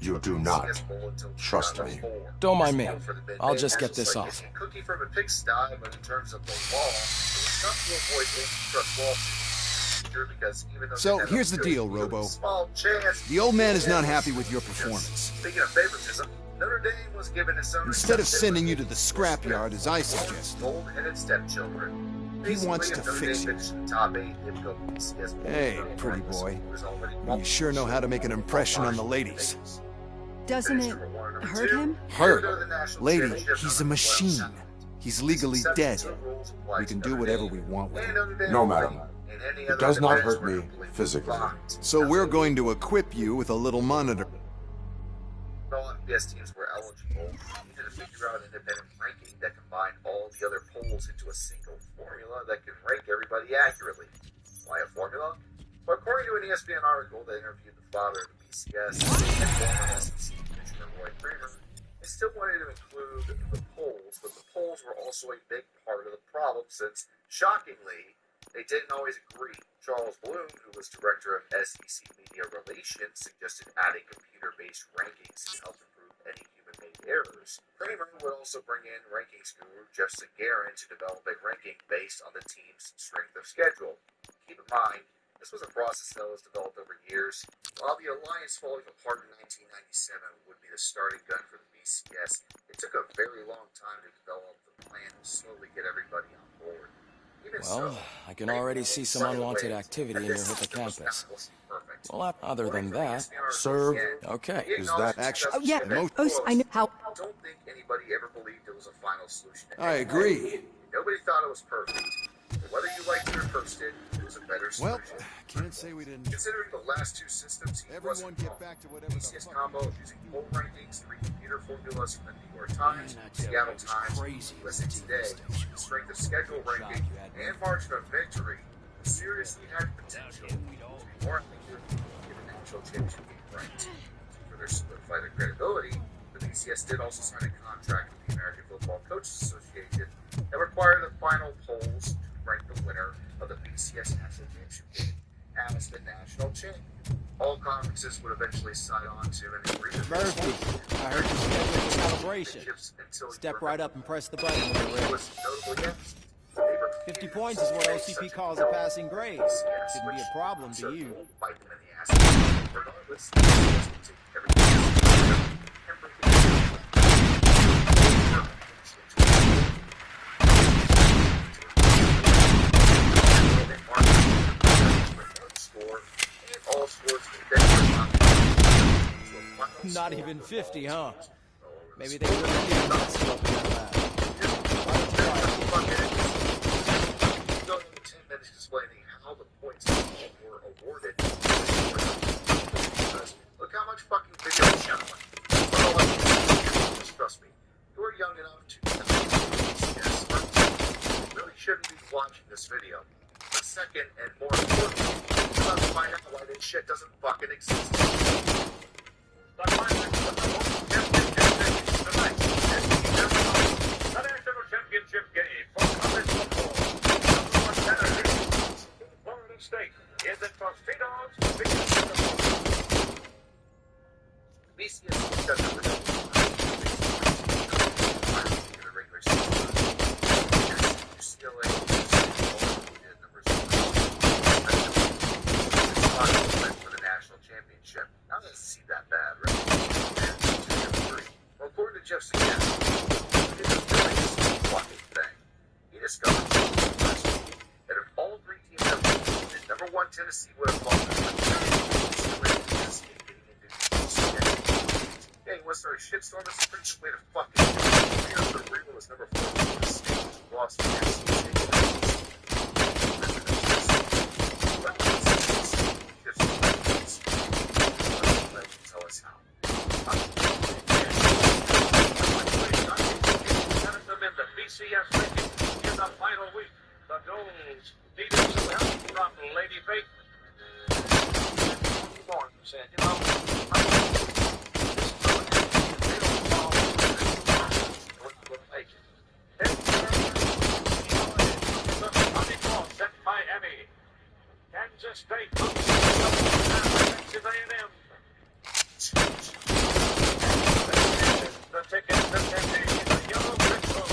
You do not. Trust me. Don't mind me. I'll just get this off. Cookie from a pigsty, but in terms of the law, it was tough to avoid antitrust lawsuits. So here's the deal, Robo. The old man is not happy with your performance. Speaking of favoritism, Notre Dame was given its own. Instead of sending you to the scrapyard, as I suggested, gold-headed stepchildren. he wants to fix you. Hey, pretty boy. You sure know how to make an impression on the ladies. Doesn't it hurt him? Hurt? Lady, he's a machine. He's legally dead. We can do whatever we want with him. No, madam. It does not hurt me physically. So we're going to equip you with a little monitor. All FBS teams were eligible. You needed to figure out an independent ranking that combined all the other polls into a single formula that can rank everybody accurately. Why a formula? Well, according to an ESPN article that interviewed the father of the BCS and former SEC Commissioner Roy Kramer, they still wanted to include the polls, but the polls were also a big part of the problem since, shockingly, they didn't always agree. Charles Bloom, who was director of SEC Media Relations, suggested adding computer-based rankings to help improve any human-made errors. Kramer would also bring in rankings guru Jeff Sagarin to develop a ranking based on the team's strength of schedule. Keep in mind, this was a process that was developed over years. While the alliance falling apart in 1997 would be the starting gun for the BCS, it took a very long time to develop the plan to slowly get everybody on board. Well, I can already see some unwanted activity in your hippocampus. Well, other than that... Sir, okay. Is that actually... Oh, yeah. I know how... I don't think anybody ever believed it was a final solution. I agree. Nobody thought it was perfect. But whether you liked it or cursed it, it was a better solution. Well, can't say we didn't. Considering the last two systems, he Everyone get back to whatever the BCS fuck. combo using poll rankings, 3 computer formulas from the New York Times, Seattle Times, USA Today, strength of schedule ranking, and margin of victory seriously had potential to be more effective in the national championship game ranked. To further solidify their credibility, the BCS did also sign a contract with the American Football Coaches Association that required the final polls to rank the winner of the BCS national championship game as the national champion. All conferences would eventually sign on to an agreement. Murphy, I heard you scheduled for celebration. Step right up and press the button when you're ready. 50 points is what OCP calls a passing grade. Shouldn't be a problem to you. Not even 50, huh? Maybe they really did mess you up in that lab. Why don't you try it? Go into 10 minutes explaining how the points were awarded. Because look how much fucking video is shot. Just trust me. You're young enough to really shouldn't be watching this video. But second, and more importantly, you're about to find out why this shit doesn't fucking exist. The national championship game for college football. Number 1 Saturday in Florida State is at Tostitos. BCS doesn't in the regular season. UCLA numbers for the national championship. Now doesn't see that bad, right? Well, according to Jeff Segan, it is a really fucking thing. He discovered last week that if all 3 teams have won, number 1 Tennessee would have lost. Hey, he wants to start a shitstorm? That's a pretty good way to fucking do it. The real is number 4 Florida State lost to Tennessee State. Tell us how. In the BCS ranking in the final week, the Goals needed some help from Lady Faith. Said, you know, set Miami, Kansas State, Texas A&M. The ticket to Tennessee, the yellow crystal.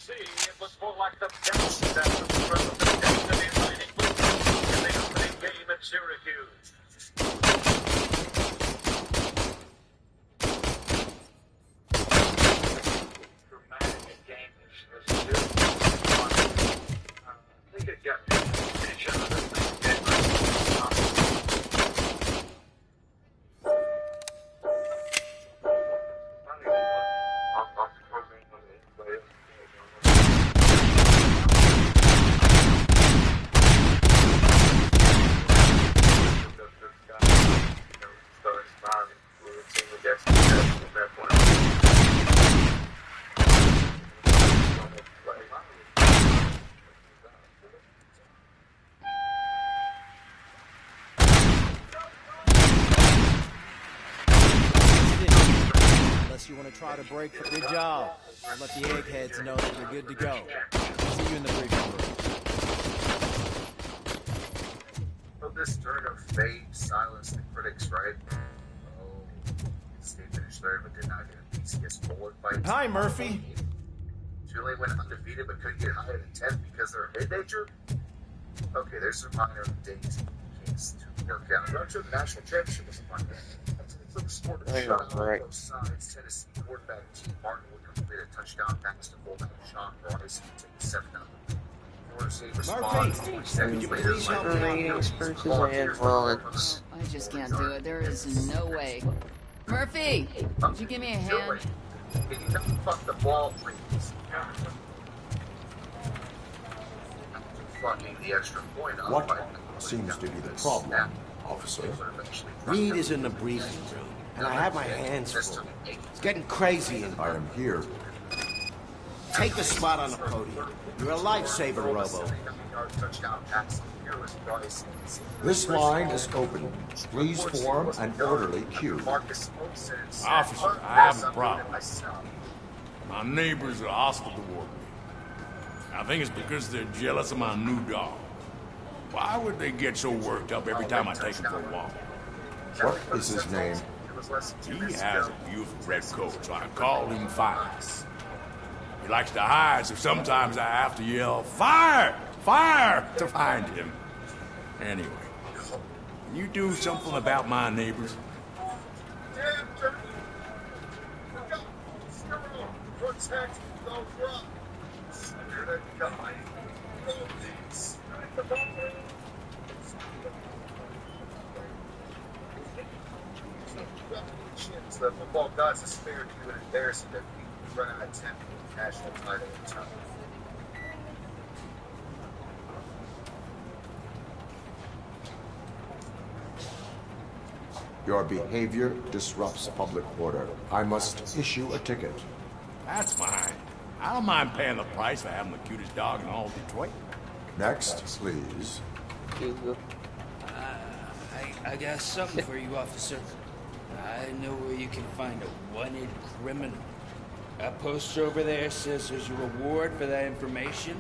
It was more like the Jets that was from the Destiny Lightning in the opening game at Syracuse. Dramatic game is good. I think it got attention of the thing. Unless you want to try to break for good job. I'll let the eggheads know that you're good to go. See you in the briefing room. So this turn of fate silenced the critics, right? Oh, State finished 3rd, but did not get a BCS forward fight. Hi, Murphy. Julie went undefeated, but couldn't get higher than 10th because they're a mid-major. Okay, there's some minor days to work out. Run to the national championship was a fun game. For the sport of shot on both sides, Tennessee quarterback T. Martin would complete a touchdown pass to fullback Sean Bryce and take 7-0. Florida State responds 20 seconds later. Ratings versus influence. I just can't do it. There is no way. Murphy, could you give me a hand? Can you not fuck the ball, please? Fucking the extra point up. What seems to be the problem, officer? Reed is in the briefing room, and I have my hands full. It's getting crazy in I am here. Take the spot on the podium. You're a lifesaver, Robo. This line is open. Please form an orderly queue. Officer, I have a problem. My neighbors are hostile toward me. I think it's because they're jealous of my new dog. Why would they get so worked up every time I take him for a walk? What is his name? He has a beautiful red coat, so I call him Fire. He likes to hide, so sometimes I have to yell, "Fire! Fire!" to find him. Anyway, can you do something about my neighbors? Protect the rocks. the football gods have spared you an embarrassing defeat. Run out of 10 for the national title in time. Your behavior disrupts public order. I must issue a ticket. That's mine. I don't mind paying the price for having the cutest dog in all Detroit. Next, please. I got something for you, officer. I know where you can find a wanted criminal. That poster over there says there's a reward for that information.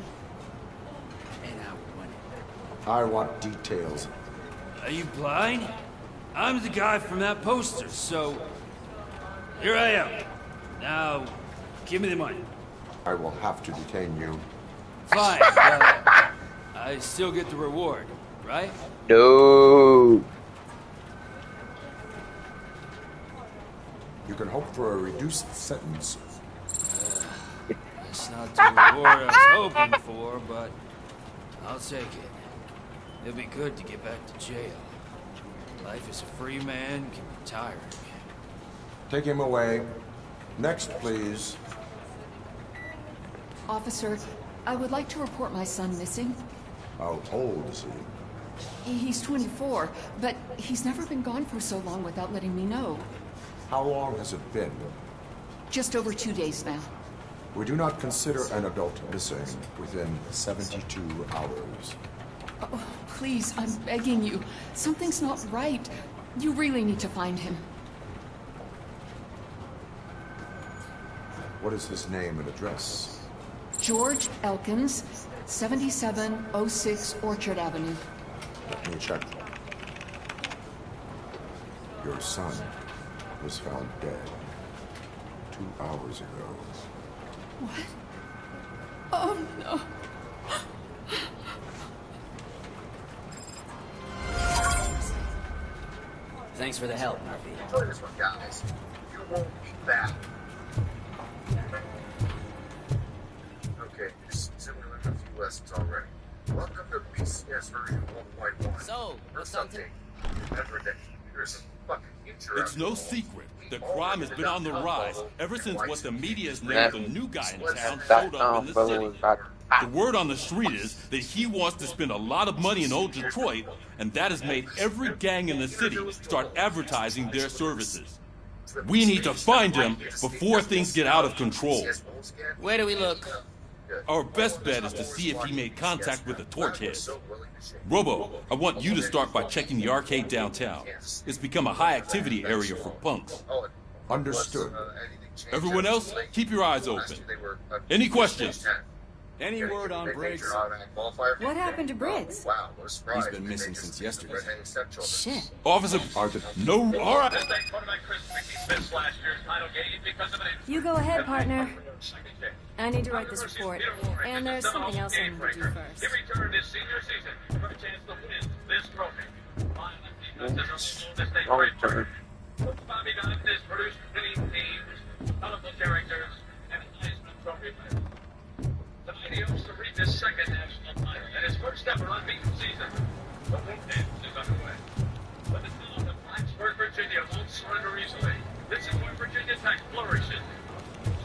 And I want it. I want details. Are you blind? I'm the guy from that poster, so... Here I am. Now, give me the money. I will have to detain you. Fine, I still get the reward, right? No. You can hope for a reduced sentence. It's not the reward I was hoping for, but I'll take it. It'll be good to get back to jail. Life as a free man can be tiring. Take him away. Next, please. Officer, I would like to report my son missing. How old is he? He's 24, but he's never been gone for so long without letting me know. How long has it been? Just over 2 days now. We do not consider an adult missing within 72 hours. Oh, please, I'm begging you. Something's not right. You really need to find him. What is his name and address? George Elkins, 7706 Orchard Avenue. Let me check. Your son was found dead 2 hours ago. What? Oh, no. Thanks for the help, Murphy. Enjoy this one, guys. You won't be back. Okay, this season we learned a few lessons already. Welcome to BCS version 1.1. So, what's something? Remember that computers are fucking interesting. It's no secret. The crime has been on the rise ever since what the media has named the new guy in town showed up in the city. The word on the street is that he wants to spend a lot of money in old Detroit, and that has made every gang in the city start advertising their services. We need to find him before things get out of control. Where do we look? Our best bet is to see if he made contact with the Torchheads. Robo, I want you to start by checking the arcade downtown. It's become a high-activity area for punks. Understood. Everyone else, keep your eyes open. Any questions? Any word on Briggs? What happened to Briggs? He's been missing since yesterday. Shit. Officer, no, all right. You go ahead, partner. I need to write this report. And there's something else I need to do first. He returned his senior season for a chance to win this trophy. Bobby Dodd has produced winning teams, colorful characters, and Heisman Trophy winners. Tonight he hopes to reach his second national title and his first ever unbeaten season. The win dance is underway. But the town of Blacksburg, Virginia won't surrender easily. This is where Virginia Tech flourishes.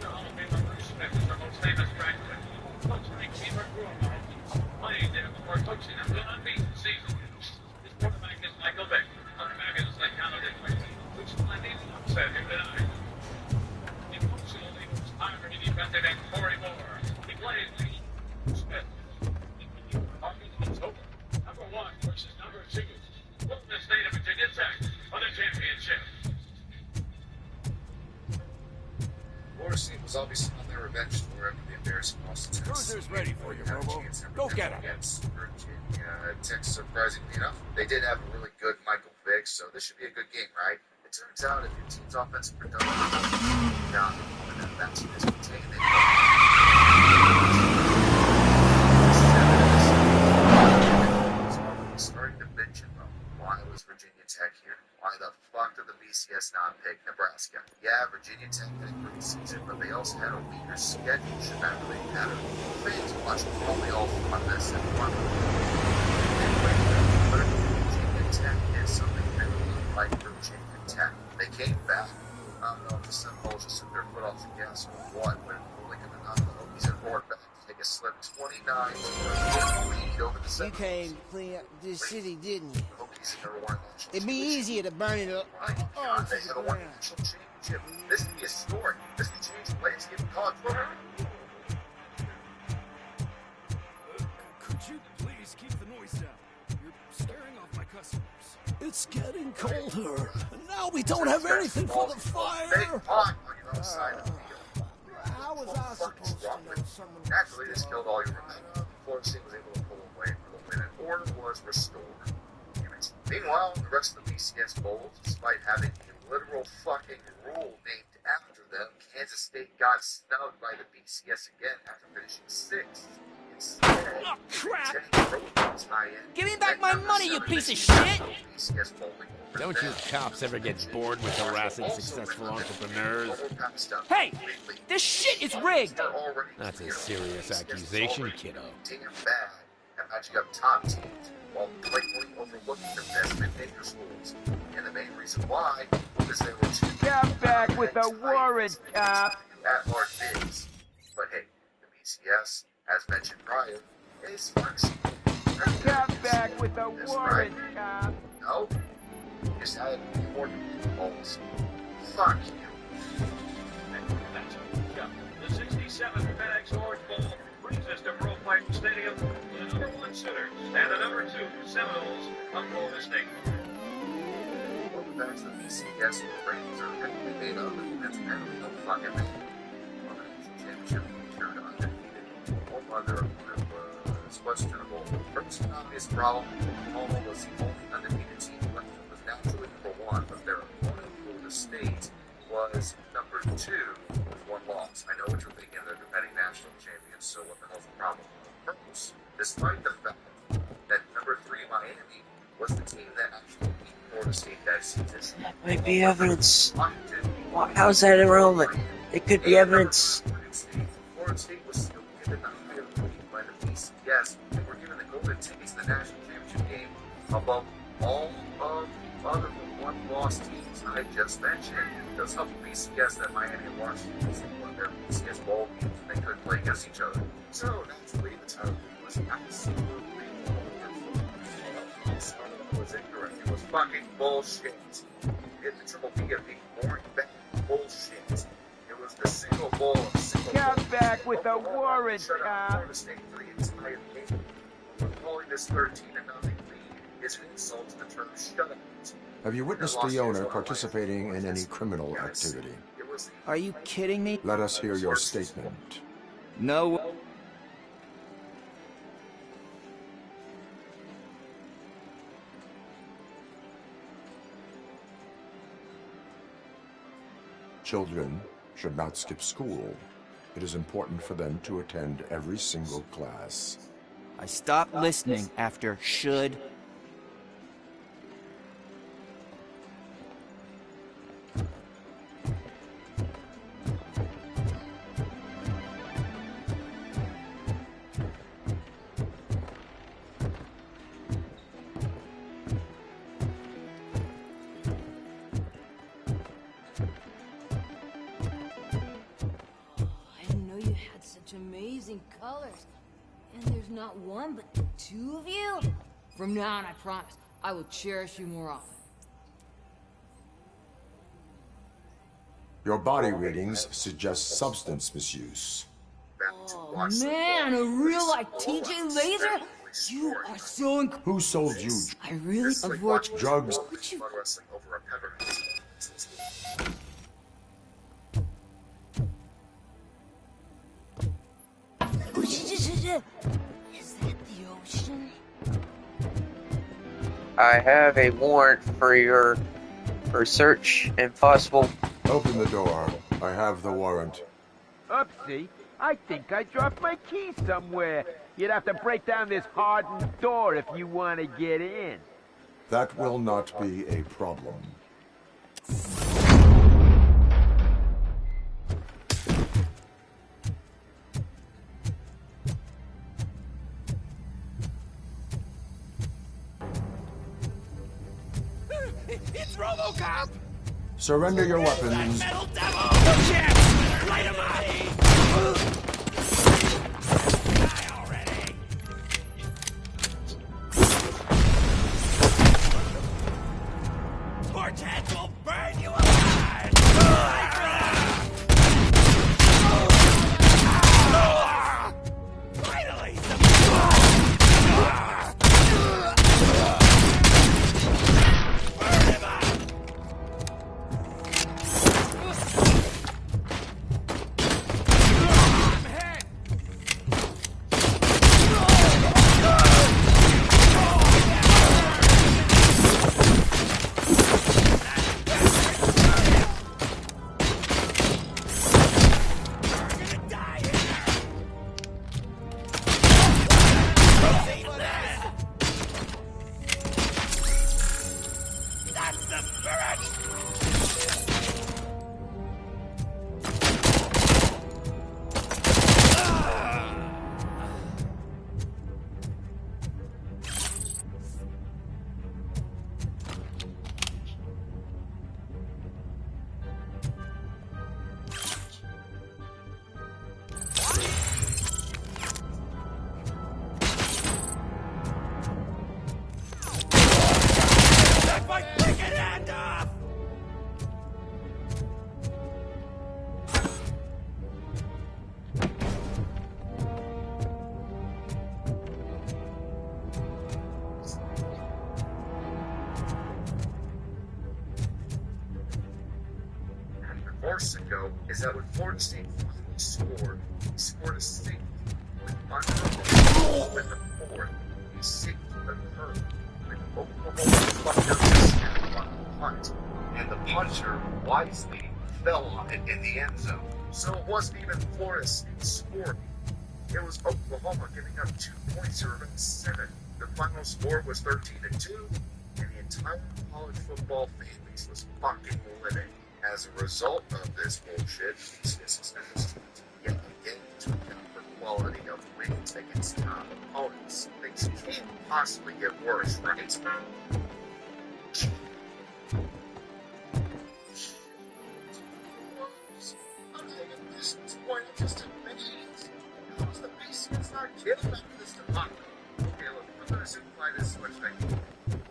Hall of Famer Bruce Smith is their most famous graduate. Coach Mike Beaver grew up playing there before coaching them to an unbeaten season. His quarterback is Michael Vick. Quarterback is Lake Holiday, which plenty upset him tonight. Emotionally, Ivory defended and Corey Moore. He plays Smith. It's over. Number 1 versus number 2. From the state of Virginia Tech for the championship. Florida State was obviously on their revenge tour after the embarrassing loss to Texas. Cruiser's ready for you, Robo. Go get him. Against Virginia Tech, surprisingly enough, they did have a really good Michael Vick, so this should be a good game, right? It turns out if your team's offensive production is down, and then that team is contained, starting to bitch about why was Virginia Tech here? Why the fuck did the BCS not pick Nebraska? Yeah, Virginia Tech had a great season, but they also had a weaker schedule. Should that really matter? Fans watching probably all want this and want but Virginia Tech is something really like Virginia Tech. They came back You came to clean up this city, didn't you? It'd be easier to burn it all to the ground. This could be a story. This could change the landscape of college football. Could you please keep the noise down? You're scaring off my customers. It's getting colder. And now we don't have anything for the fire. How was I supposed to know someone? Naturally, this killed all your men. Florida State was able to pull away for the win, and order was restored. Meanwhile, the rest of the BCS Bowls, despite having a literal fucking rule named after them, Kansas State got snubbed by the BCS again after finishing 6th. Instead, oh, crap! Give me back my money, you piece of shit! BCS bowling. Don't you cops ever get bored with harassing successful entrepreneurs? Hey! This shit is rigged! That's a serious accusation, kiddo. Damn bad at matching up top teams while blatantly overlooking the best mid-major schools. And the main reason why is they were too Come back with a warrant, cop! at-large bids. But hey, the BCS, as mentioned prior, is flexible. Come back with a warrant, cop! No? Just add more bowls. Fuck you. The 67th FedEx Orange Bowl brings us to Pearl Pipe Stadium, the number 1 Sooners and the number 2 Seminoles of Florida State. Well, the facts that BCS ratings are heavily made up, and that's apparently no fucking thing. On the national championship, we turned undefeated. All other opponent was questionable. First and obvious problem, Oklahoma was the only undefeated team left. Naturally number 1, but their opponent, Florida State, was number 2 with 1 loss. I know what you're thinking, they're defending national champions, so what the hell's the problem? Purpose, despite the fact that number 3 Miami was the team that actually beat Florida State that season. That might be evidence. How's that irrelevant? It could be evidence. Florida State was still given the higher rating by the BCS. They were given the golden tickets to the national championship game above all of other than 1-loss teams I just mentioned. It does help the BCS that Miami and Washington won their BCS bowl games and they couldn't play against each other. So naturally, the title was absolutely wonderful. It was incorrect. It was fucking bullshit. Hit the triple B of being boring bad bullshit. It was the single bowl of single. Come back with a warrant, cop. Florida State for the entire game. We're calling this 13-0 lead is an insult to the term shutout. Have you witnessed the owner participating in any criminal activity? Are you kidding me? Let us hear your statement. No. Children should not skip school. It is important for them to attend every single class. I stopped listening after should. Amazing colors. And there's not one, but 2 of you? From now on, I promise, I will cherish you more often. Your body readings suggest substance misuse. Oh man, a real-life TJ Laser? You are so incredible. Who sold you I really avoid drugs? Is that the ocean? I have a warrant for search and possible. Open the door. I have the warrant. Oopsie. I think I dropped my key somewhere. You'd have to break down this hardened door if you want to get in. That will not be a problem. It's Robocop! Surrender your weapons. Metal devil! Jack! Light him up! Die already! months ago is that when Florida State finally scored, he scored a safety with under the fourth. A safety occurred when Oklahoma Buckner snapped on the punt, and the punter wisely fell on it in the end zone. So it wasn't even Florida State scoring. It was Oklahoma giving up 2 points to prevent 7. The final score was 13-2, and the entire college football fan base was fucking livid. As a result of this bullshit, this is yet again to account for quality of wins against top opponents. Things can't possibly get worse, right? This point, I just amazed. How is the BCS not kidding about this department? Okay, look, I'm going to simplify this much like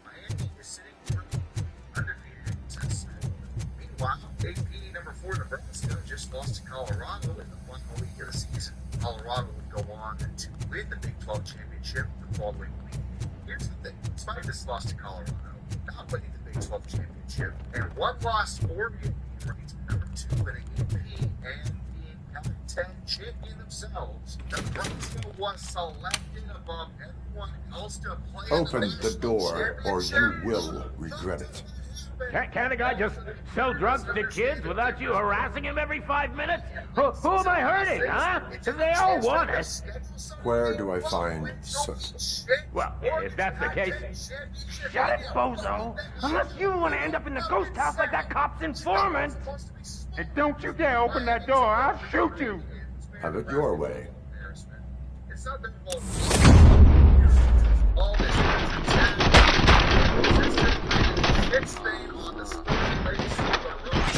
Miami is sitting pretty undefeated since. Meanwhile, AP number 4 Nebraska just lost to Colorado in the final week of the season. Colorado would go on to win the Big 12 championship the following week. Here's the thing, despite this loss to Colorado, not winning the Big 12 championship, and one loss Oregon being ranked number 2 in the AP and Pac-10 champion themselves, Nebraska was selected above everyone else to play. Open the door, or you will regret it. Can't a guy just sell drugs to kids without you harassing him every 5 minutes? Who am I hurting, huh? They all want it. Where do I find such? Well, if that's the case, shut it, bozo. Unless you want to end up in the ghost house like that cop's informant. And don't you dare open that door, I'll shoot you. Have it your way. It's not their fault. All this it's staying on the place of the road.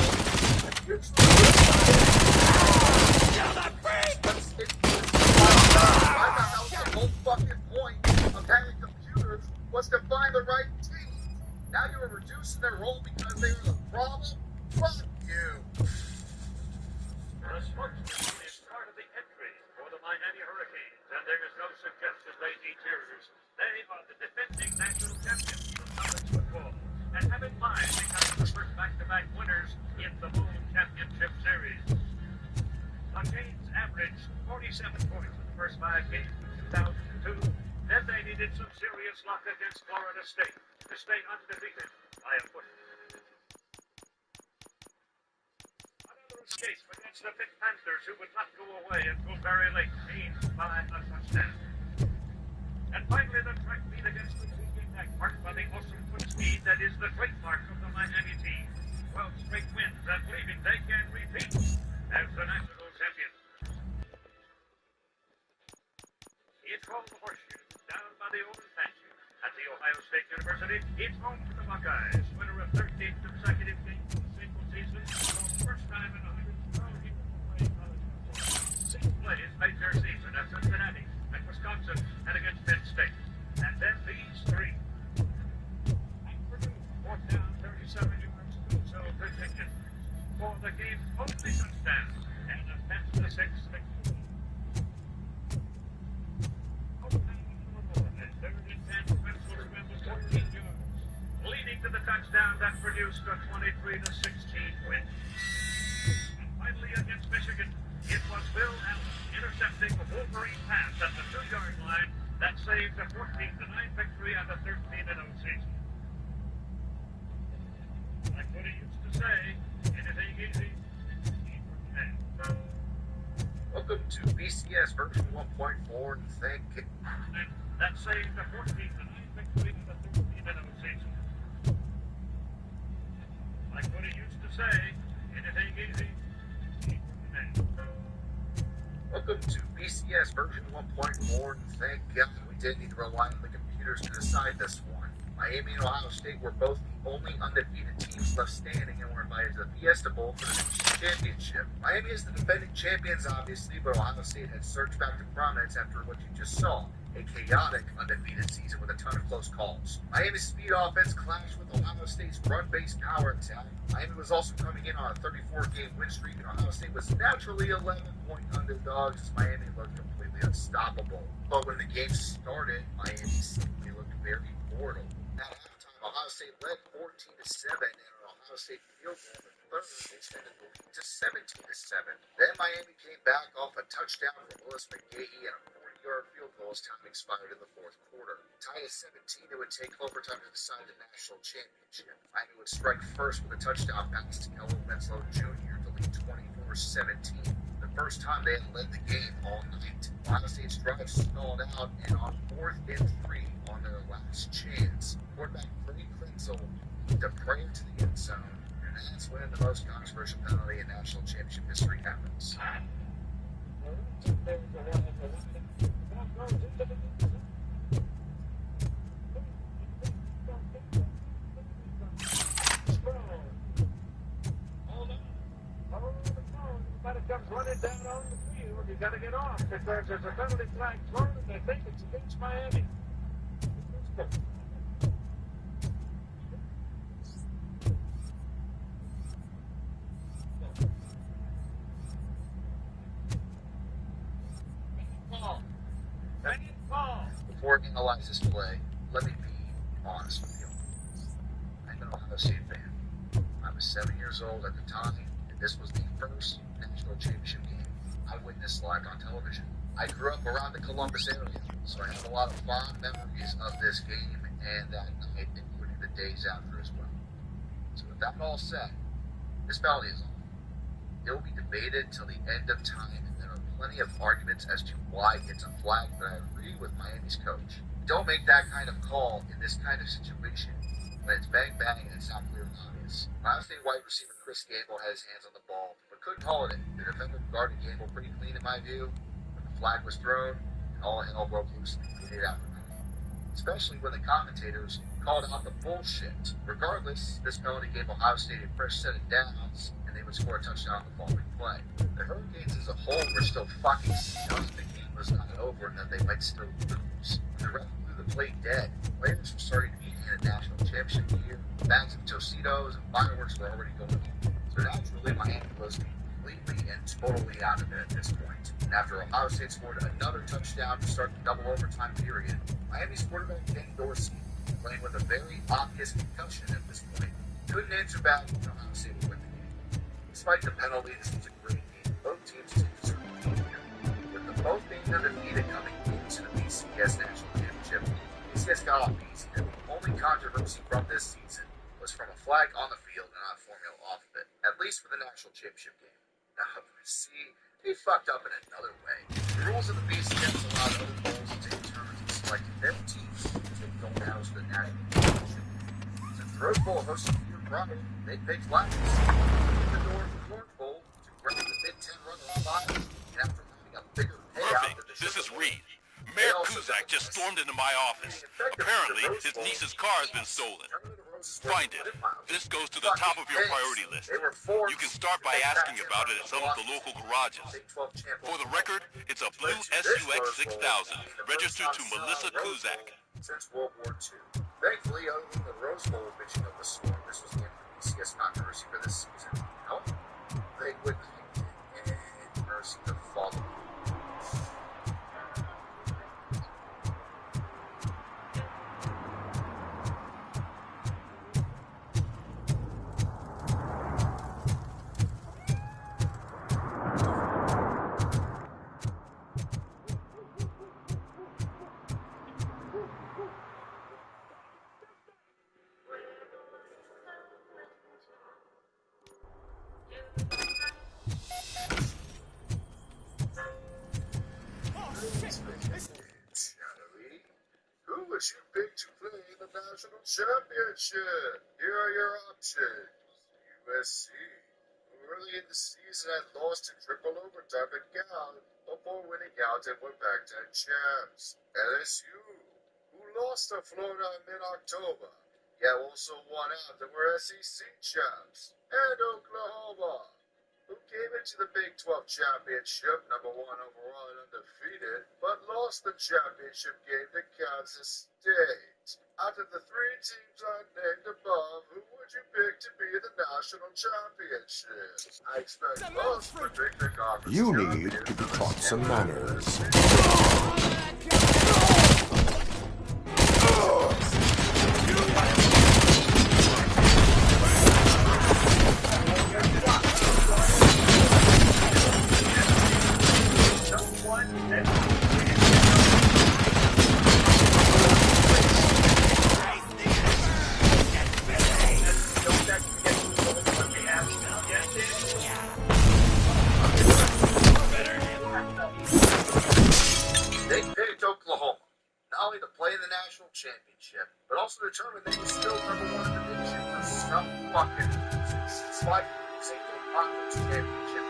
That was the whole fucking point of having computers was to find the right team. Now you were reducing their role because they were the problem? Fuck you. The sportsman is part of the entry for the Miami Hurricanes, and there is no suggestion they need cheerers. They are the defending national champions of college football, and have in mind becoming the first back-to-back winners in the Bowl Championship Series. The Canes averaged 47 points in the first 5 games of 2002. Then they needed some serious luck against Florida State to stay undefeated by a foot. Escape against the Pitt Panthers, who would not go away until very late, teams by a touchdown. And finally, the track meet against the Virginia Tech, marked by the awesome foot speed that is the trademark of the Miami team. 12 straight wins, and believing they can repeat as the national champions. It's called the Horseshoe, down by the old pasture at the Ohio State University. It's home to the Buckeyes, winner of 13 consecutive games in a single season, for the first time in 112 years playing college football. 6 plays made their season at Cincinnati, at Wisconsin, and against Penn State. And then these 3. At Purdue, 4th down, 37 yards, so Virginia. For the game's only touchdown, and a 10-6 victory. Leading to the touchdown that produced a 23-16 win. And finally against Michigan, it was Bill Allen intercepting a Wolverine pass at the 2-yard line that saved a 14-9 victory and a 13-0 season. Like what he used to say, anything easy, welcome to BCS version 1.4, and thank you. And that saved a 14-9 victory and a 13-0 season. Like what he used to say, anything easy, welcome to BCS version 1.4, and thank God we didn't need to rely on the computers to decide this one. Miami and Ohio State were both the only undefeated teams left standing and were invited to the Fiesta Bowl for the championship. Miami is the defending champions, obviously, but Ohio State had surged back to prominence after what you just saw. A chaotic, undefeated season with a ton of close calls. Miami's speed offense clashed with Ohio State's run-based power attack. Miami was also coming in on a 34-game win streak, and Ohio State was naturally 11-point underdogs as Miami looked completely unstoppable. But when the game started, Miami simply looked very mortal. At halftime, Ohio State led 14-7, and Ohio Ohio State field goal in the third extended the lead to 17-7. Then Miami came back off a touchdown from Willis McGahee and a 40-yard field goal as time expired in the fourth quarter. Tied at 17, it would take overtime to decide the national championship. Miami would strike first with a touchdown pass to Kelvin Winslow Jr. to lead 24-17. The first time they had led the game all night. Ohio State's drive stalled out, and on 4th and 3 on their last chance, quarterback Freddie Krenzel to prayer to the end zone, and that's when the most controversial penalty in national championship history happens. Somebody comes running down on the field, you gotta get off because there's a penalty flag thrown and they think it's against Miami. Before I analyze this play, let me be honest with you. I'm an Ohio State fan. I was 7 years old at the time, and this was the first national championship game I witnessed live on television. I grew up around the Columbus area, so I have a lot of fond memories of this game and that night, including the days after as well. So with that all said, this penalty is on. It will be debated till the end of time, and there are plenty of arguments as to why it's a flag, but I agree with Miami's coach. Don't make that kind of call in this kind of situation when it's bang bang and it's not clear and obvious. Ohio State wide receiver Chris Gamble had his hands on the ball, but couldn't call it in. The defender guarded Gamble pretty clean in my view, but the flag was thrown, and all hell broke loose immediately after that. Especially when the commentators called out the bullshit. Regardless, this penalty gave Ohio State a fresh set of downs, and they would score a touchdown on the following play. The Hurricanes as a whole were still fucking stunned the game was not over and that they might still lose. The ref blew the play dead. Players were starting to be in a national championship gear. Bags of Tostitos and fireworks were already going on. So naturally, Miami was completely and totally out of it at this point. And after Ohio State scored another touchdown to start the double overtime period, Miami's quarterback Ken Dorsey, playing with a very obvious concussion at this point, couldn't answer back when Ohio State would win the game. Despite the penalty, this was a great game. Both teams deserved to be here. With them both being undefeated coming into the BCS National Championship, BCS got off easy, and the only controversy from this season was from a flag on the field and not a formula off of it, at least for the national championship game. Now, see, they fucked up in another way. The rules of the BCS allowed other bowls to take turns in selecting their teams to take gold medals for the national championship. Since the Rose Bowl hosted the year prior, they picked flags, opened the door for the Orange Bowl to grab the Big Ten runner-up honor, and after having a bigger payout than the This is Sugar Bowl, Reed. Mayor Kuzak just stormed into my office. Apparently, his niece's car has been stolen. Find it. This goes to the top of your priority list. You can start by asking about it at some of the local garages. For the record, it's a blue SUX 6000, registered to Melissa Kuzak. Since World War II. Thankfully, other than the Rose Bowl bitching up a storm, this was the end of the BCS controversy for this season. No, they wouldn't have any mercy to follow. Who would you pick to play in the national championship? Here are your options. USC, who early in the season had lost in triple overtime again before winning out and went back to champs. LSU, who lost to Florida in mid-October, yet also won out and were SEC champs. And Oklahoma, who came into the Big 12 championship #1 overall and undefeated, but lost the championship game to Kansas State. Out of the three teams I named above, who would you pick to be in the national championship? I expect most predict the conference. You need to be taught some manners. the national championship, but also determined they were still number one in the nation for some fucking reason. Despite losing the conference championship,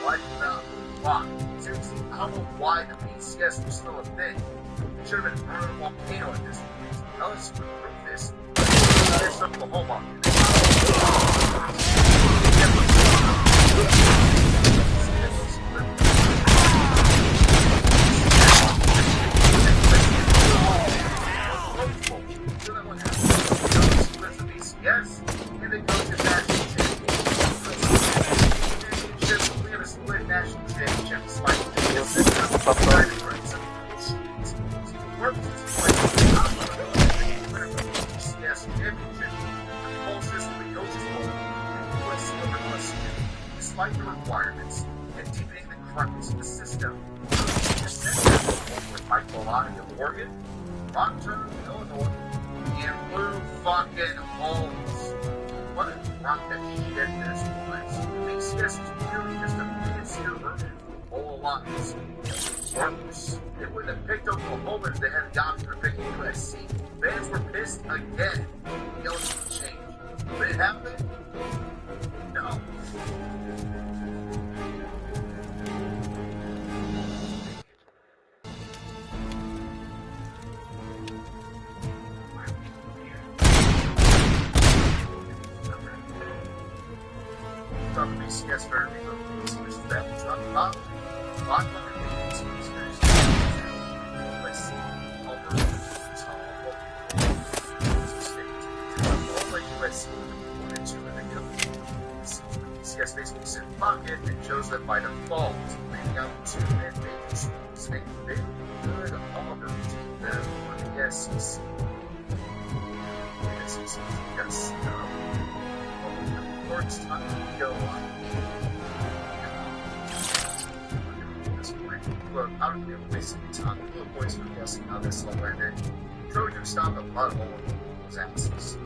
why not? Why? Seriously, I don't know why the BCS was still a thing. It should have been burning a volcano at this point. Now let's prove this. There's Oklahoma. Yes, and they go to national championship. We have a split national championship despite the system trying to bring some machines. Purposes like the BCS championship. The whole system that goes forward in USC over LSU, despite the requirements and deepening the cracks in the system. The system with Michael Lottie of Oregon, Ron Turner of Illinois, and Blue fucking Holmes. What a rock that shit this was. BCS was clearly just a fancier version of All Alliance. Worse. They wouldn't have picked Oklahoma if they had the option of picking USC. Fans were pissed again. Yelling for change. Would it happen? No. From BCS for BCS that truck pop, lock on the BCS series. Let's see. Over like USC 1 and 2 in the company. BCS basically said pocket and chose them by default, leaving out 2 mid-major schools. They really good Auburn team them for the SEC. The SEC got snubbed. It's time to go on. Look, I don't think we're wasting time. Little boys were guessing how this all ended. Trojan stopped a lot of all of those asses.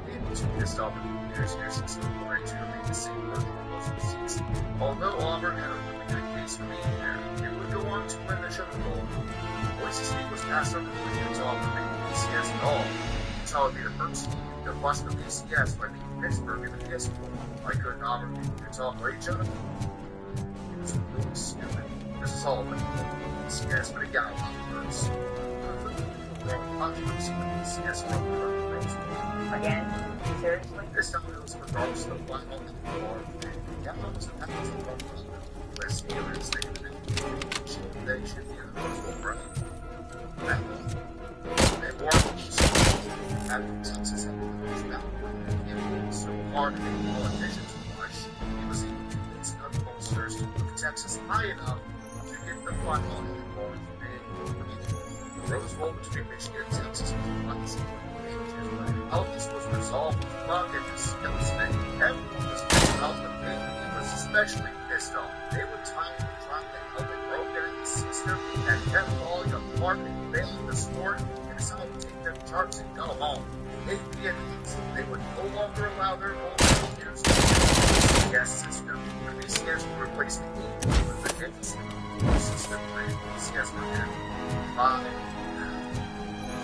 They had too pissed off at the years here since they wanted to read the same version of those receipts. Although Auburn had a really good case for being there, it would go on to win the Sugar Bowl. Boise State was passed over to Utah for making BCS at all. Utah would be the first team to bust the BCS by beating Pittsburgh in the Fiesta Bowl. Why couldn't Auburn beat Utah for each other? It was really stupid. This is all about the BCS, but it got a lot worse. Growing controversy in the BCS from the Rose Bowl. Again? Seriously? This time it was regardless of the final and the floor. Yeah, it was a penalty for the USC or his name in it. They should be in the Rose Bowl, right? They weren't. After Texas had the first battle with him so hard to make politicians watch, he was able to convince enough pollsters to move Texas high enough to get the final in the North Bend. The Rose Bowl between Michigan and Texas was once how this was resolved with Buck and his skills thing. Everyone was pissed off, but he was especially pissed off. They were tired of trying to help it broken in the system and kept falling apart and failing the sport and decided to take their charts and go home. They would no longer allow their own players to use the BCS system. The BCS would replace the game with the hit system. The system ran BCS for him. 5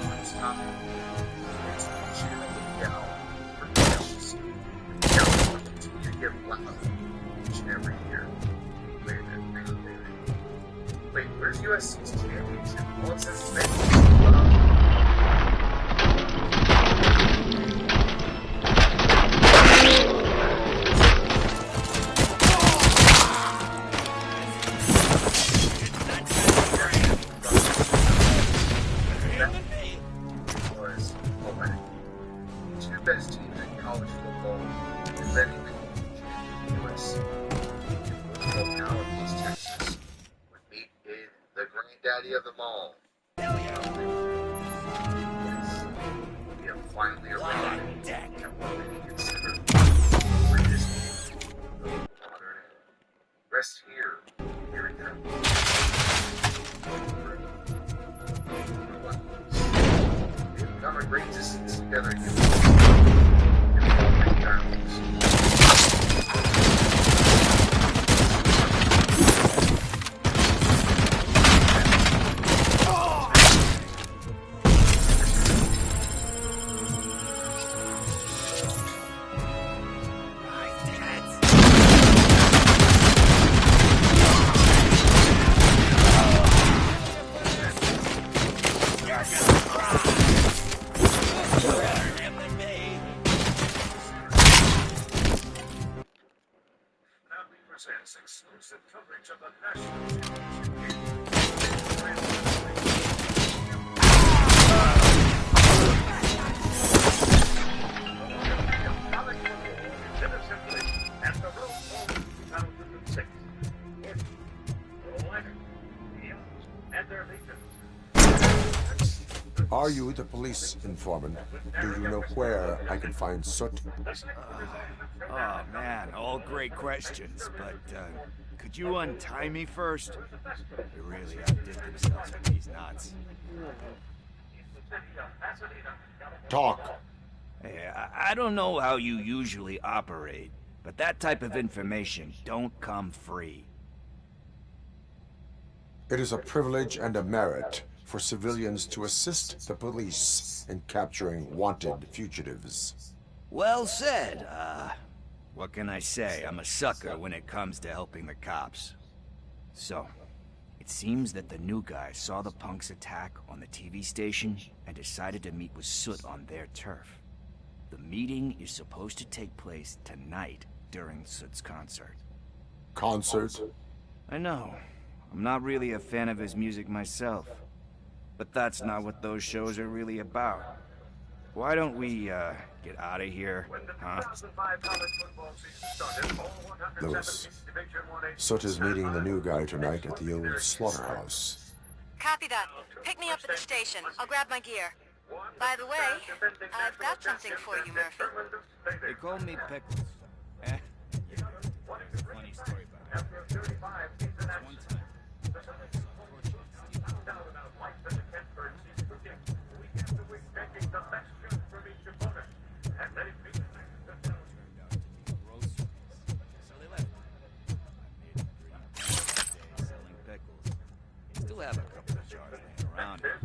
points time. It's legitimately yell for yells. The yells will continue to get loud each and every year. Wait a minute. Wait, where's USC's championship? Well, it says they best teams in college football, defending the USC. Football powerhouse Texas would meet in the granddaddy of them all. Yes, we have finally arrived at what many consider the greatest game of modern era. Rest here it comes. We've come a great distance together, Are you the police informant? Do you know where I can find Soot? Oh, man, all great questions, but, could you untie me first? They really outdid themselves with these knots. Talk. Hey, I don't know how you usually operate, but that type of information don't come free. It is a privilege and a merit for civilians to assist the police in capturing wanted fugitives. Well said. What can I say? I'm a sucker when it comes to helping the cops. So, it seems that the new guy saw the punks' attack on the TV station and decided to meet with Soot on their turf. The meeting is supposed to take place tonight during Soot's concert. Concert? I know. I'm not really a fan of his music myself. But that's not what those shows are really about. Why don't we, get out of here, huh? Lewis, Soot is meeting the new guy tonight at the old slaughterhouse. Copy that. Pick me up at the station. I'll grab my gear. By the way, I've got something for you, Murphy. They call me Pickles. Funny story about it. One time. Have a couple of jars around here.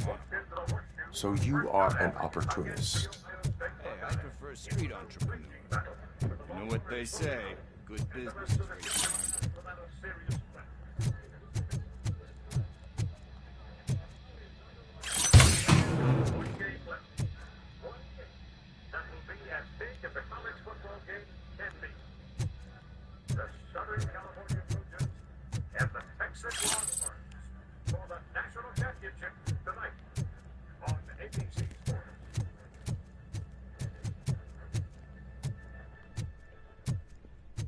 So you are an opportunist. Hey, I prefer street entrepreneur. You know what they say, good business is where you find it.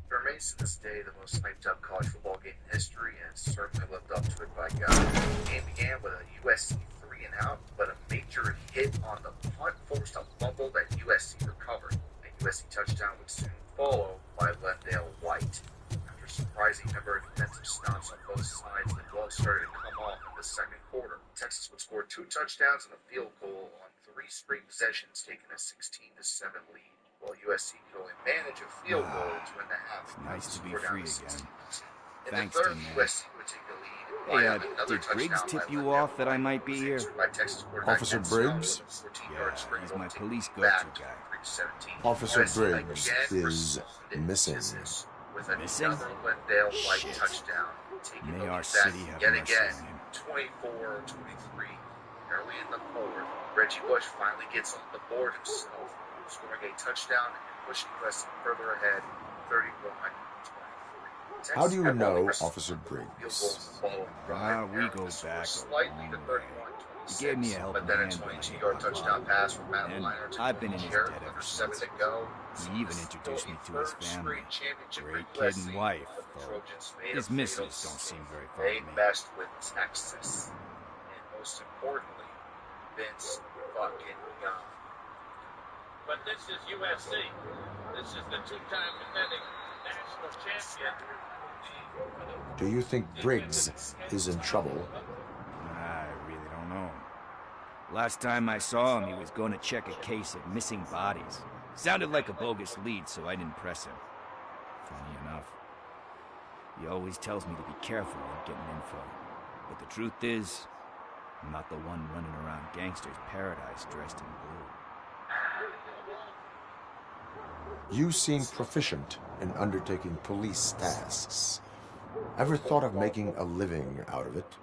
Remains to this day the most hyped up college football game in history, and certainly lived up to it by God. The game began with a USC 3-and-out, but a major hit on the punt forced a fumble that USC recovered. A USC touchdown would soon follow by Lendale White. After a surprising number of defensive stops on both sides, the gloves started to come off in the second quarter. Texas would score 2 touchdowns and a field goal on 3 straight possessions, taking a 16-7 lead. While USC could only manage a field goal to win the half. It's nice to be free again. In Thanks, the third, man. USC would take the lead. Hey, did Briggs tip you off that I might be here? Officer Briggs? Yeah, he's my police go-to guy. Officer Briggs is missing. Missing? Shit. May our city have mercy on him. 24-23. Early in the fourth, Reggie Bush finally gets on the board himself, scoring a touchdown and pushing West further ahead, 31-23. How do you know Officer Briggs? We go back a long way. He gave me a helping hand when I hit my touchdown pass from Matt and Liner to I've been in his Jarrett debt ever under 7 since. to go. He even introduced me to his family. Great kid and wife, though his missus don't seem very fond They of me. messed with Texas. And most importantly, Vince fucking Young. But this is USC. This is the 2-time defending national champion. Do you think Briggs is in trouble? I really don't know. Last time I saw him, he was going to check a case of missing bodies. Sounded like a bogus lead, so I didn't press him. Funny enough. He always tells me to be careful when getting info. But the truth is, I'm not the one running around Gangster's Paradise dressed in blue. You seem proficient in undertaking police tasks. Ever thought of making a living out of it?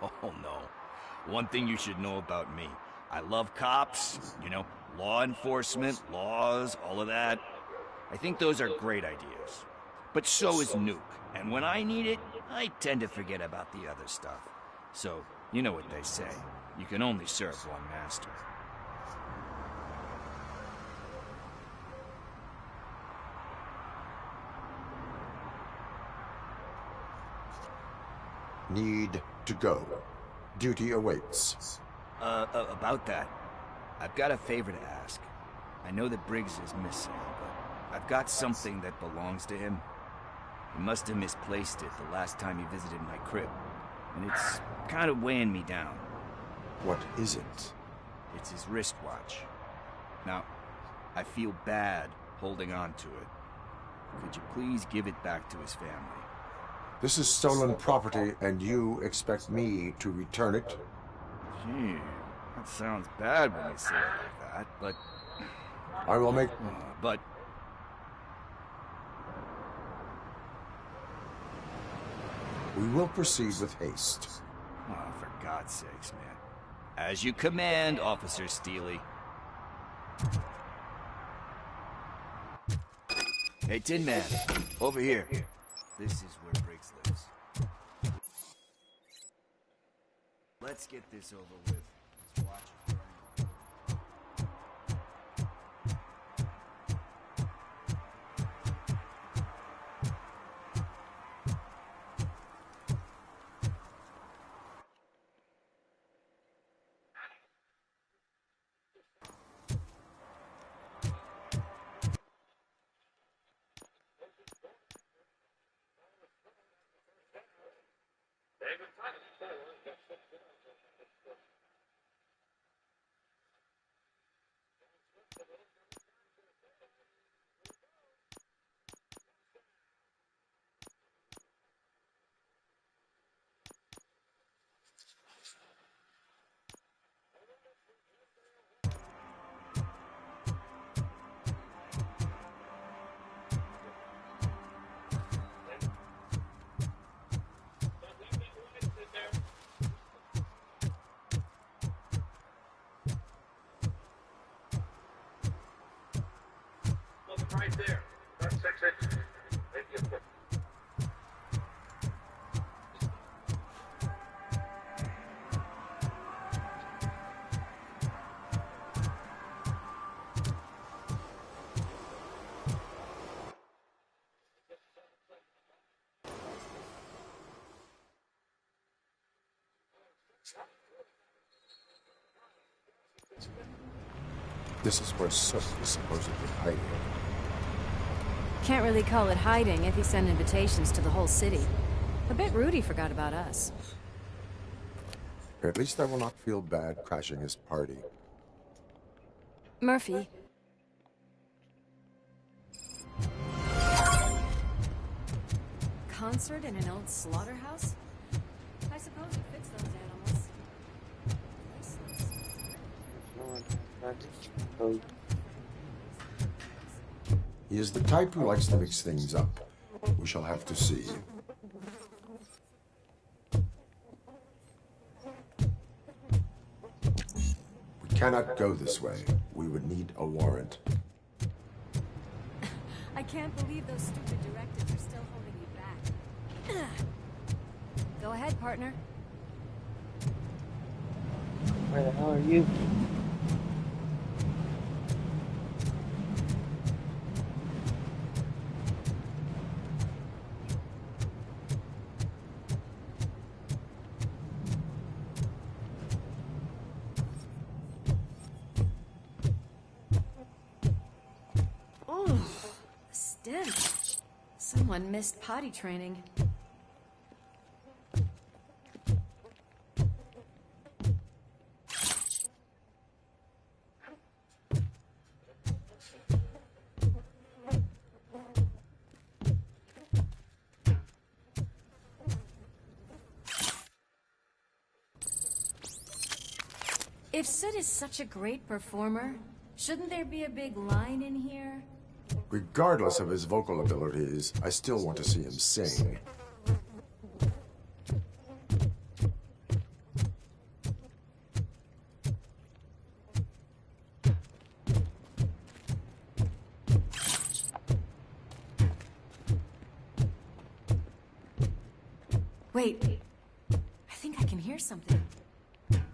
Oh, no. One thing you should know about me. I love cops, you know, law enforcement, laws, all of that. I think those are great ideas. But so is Nuke. And when I need it, I tend to forget about the other stuff. So, you know what they say. You can only serve one master. Need to go. Duty awaits. About that, I've got a favor to ask. I know that Briggs is missing, but I've got something that belongs to him. He must have misplaced it the last time he visited my crib, and it's kind of weighing me down. What is it? It's his wristwatch. Now, I feel bad holding on to it. Could you please give it back to his family? This is stolen property, and you expect me to return it? Gee, that sounds bad when you say it like that, but... I will make... But... We will proceed with haste. Oh, for God's sakes, man. As you command, Officer Steely. Hey, Tin Man, over here. This is where Briggs lives. Let's get this over with. Let's watch it burn. Right there. That's 6 inches. Thank you. This is where Soap is supposedly hiding. Can't really call it hiding if he sent invitations to the whole city. A bit rude he forgot about us. At least I will not feel bad crashing his party. Murphy. Concert in an old slaughterhouse? I suppose you fix those animals. He is the type who likes to mix things up. We shall have to see. We cannot go this way. We would need a warrant. I can't believe those stupid directives are still holding you back. Go ahead, partner. Where the hell are you? Someone missed potty training. If Sid is such a great performer, shouldn't there be a big line in here? Regardless of his vocal abilities, I still want to see him sing. Wait, I think I can hear something.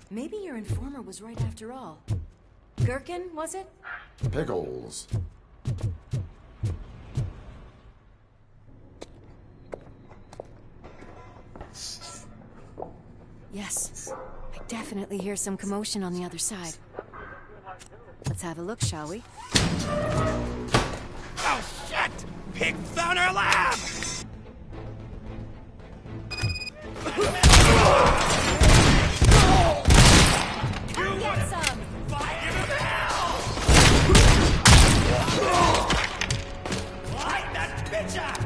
Maybe your informer was right after all. Gherkin, was it? Pickles. Yes. I definitely hear some commotion on the other side. Let's have a look, shall we? Oh, shit! Pig Thunder Lab! I'll get some! Light that bitch up!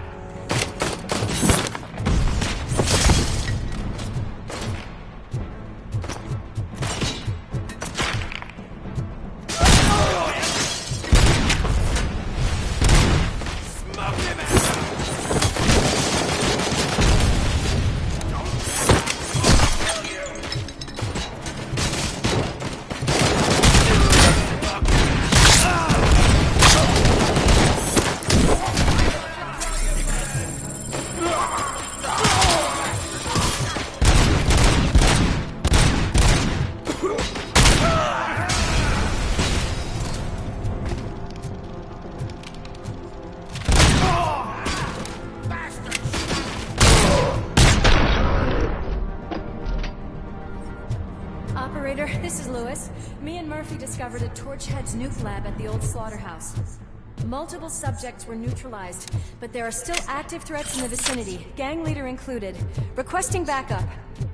Operator, this is Lewis. Me and Murphy discovered a Torchhead's nuke lab at the old slaughterhouse. Multiple subjects were neutralized, but there are still active threats in the vicinity, gang leader included. Requesting backup.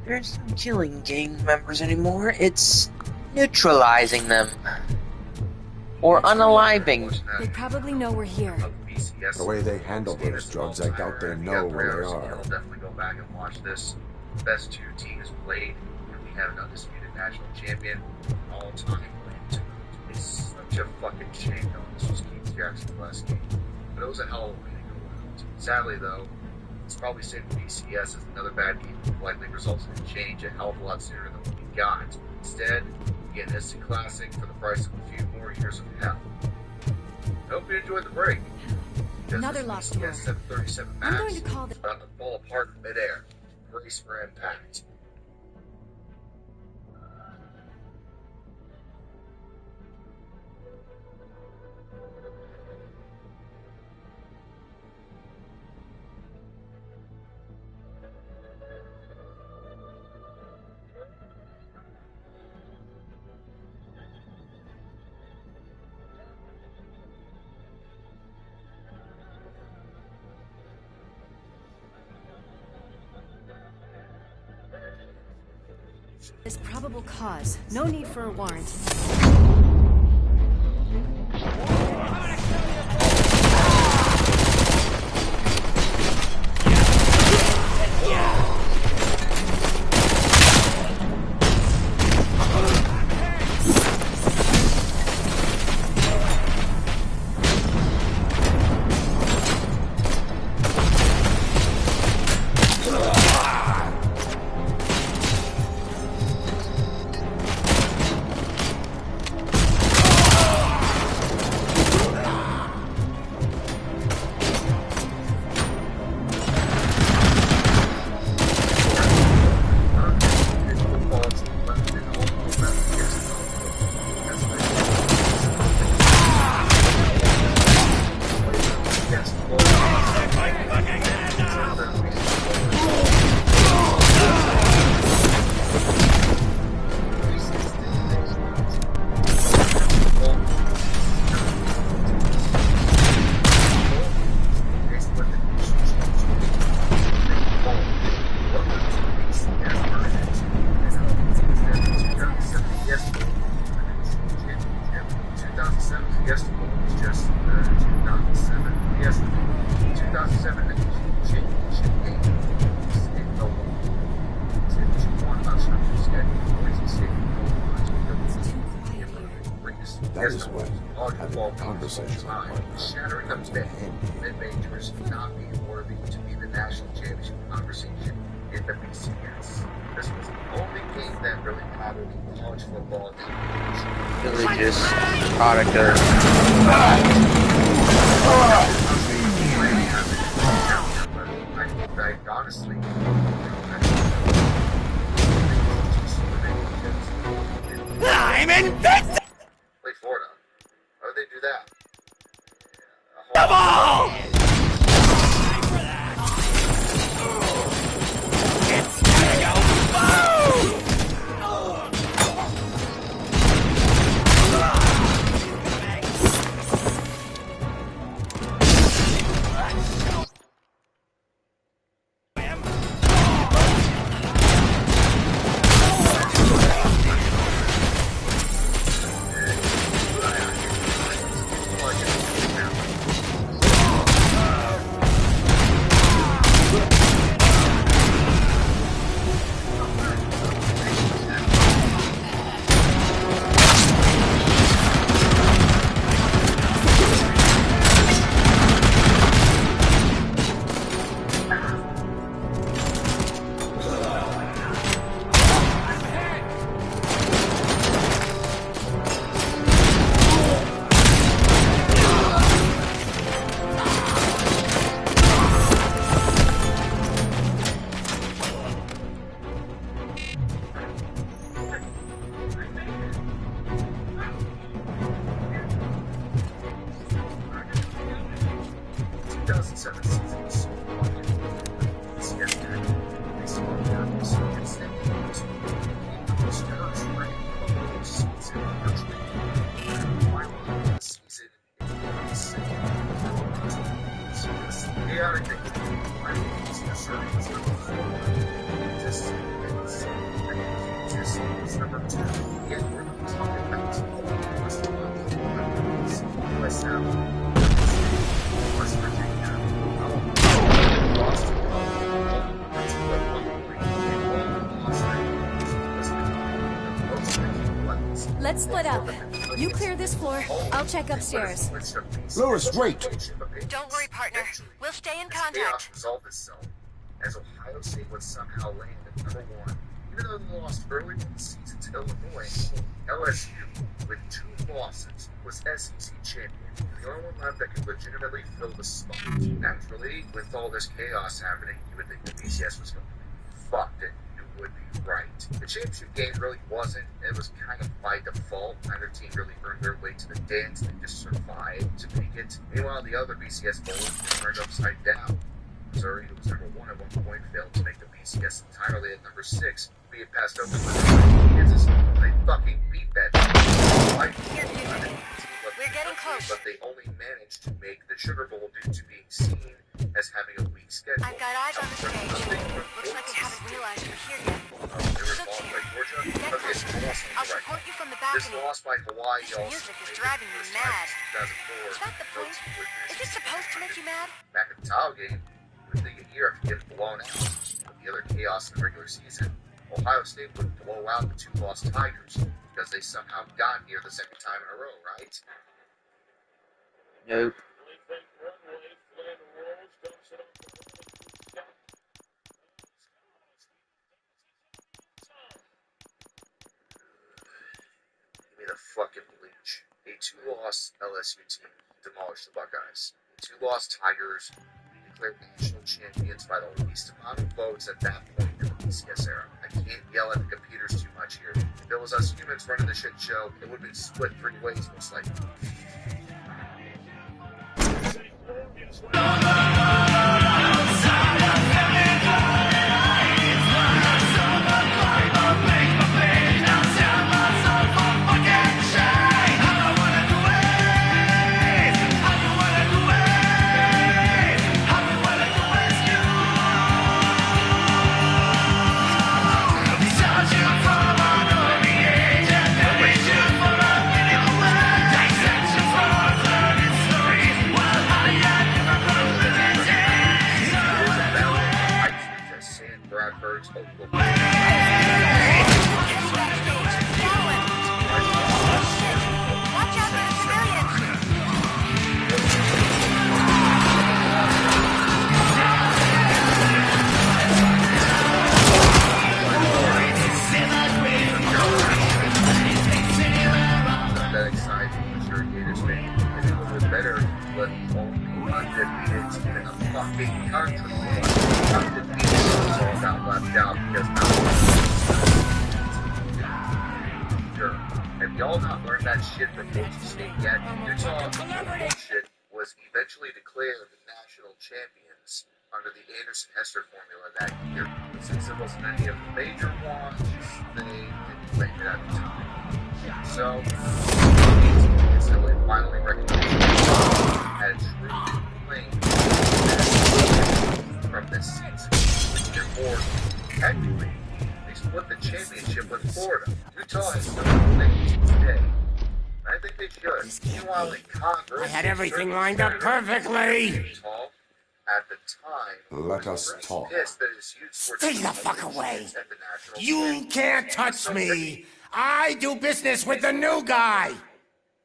There's not killing gang members anymore, it's neutralizing them. Or unaliving. They probably know we're here. The way they handle those drugs, I doubt they know where they are. I'll definitely go back and watch this. The best two teams played, and we have an undisputed national champion all time. It's such a fucking shame though. This was Keith Jackson's last game. But it was a hell of a way to go out. Sadly though, it's probably safe for BCS as another bad game likely results in a change a hell of a lot sooner than what we got. Instead, we get an instant classic for the price of a few more years of hell. I hope you enjoyed the break. Another lost door. 737 I'm Max going to call is about to fall apart in midair. Brace for impact. This probable cause. No need for a warrant. That is when having a conversation with partners shattering the comes in myth handy. mid-majors not being worthy to be the national championship conversation in the BCS. This was the only game that really mattered in college football. Really just product of I honestly I'm invincible! Play Florida. How did they do that? Double! It's gonna go boom! Let's split up. You clear this floor, I'll check upstairs. Lewis, wait! Don't worry, partner. We'll stay in contact. Resolved itself, as Ohio State would somehow land at number 1, even though they lost early in the season to Illinois. LSU, with 2 losses, was SEC champion, the only one left that could legitimately fill the spot. Naturally, with all this chaos happening, you would think the BCS was going to be fucked, and you would be right. The championship game really wasn't. It was kind of by default. Neither team really earned their way to the dance. They just survived to make it. Meanwhile, the other BCS bowlers were turned upside down. Missouri, who was number 1 at one point, failed to make the BCS entirely at number 6, being passed over by Kansas. They fucking beat that team. We're getting close. But they only managed to make the Sugar Bowl due to being seen as having a weak schedule. I've got eyes on the stage. Looks like they haven't realized we're here yet. They were lost by Georgia. Okay, so they lost I'll support you from the balcony. This loss by Hawaii This music is driving me mad. Is that the point? Is it supposed to make you mad? Back at the title game, you would think a year after getting blown out with the other chaos in the regular season, Ohio State would blow out the 2 lost Tigers because they somehow got here the second time in a row, right? Nope. Give me the fucking bleach. A 2-loss LSU team demolished the Buckeyes. 2-loss Tigers declared national champions by the least amount of votes at that point in the BCS era. I can't yell at the computers too much here. If it was us humans running the shit show, it would have been split 3 ways most likely. Have y'all not learned that shit from Boise State yet? Utah shit was eventually declared the national champions under the Anderson-Hester formula that year. Since there wasn't any of the major ones, they didn't claim it at the time. So, until it finally recognized had truly claimed from this season. Therefore, technically, they split the championship with Florida. Utah has no things today. I think they should. Meanwhile, in Congress, I had everything lined up perfectly. Utah, at the time, let us talk. Stay the fuck away. You can't touch me. I do business with the new guy.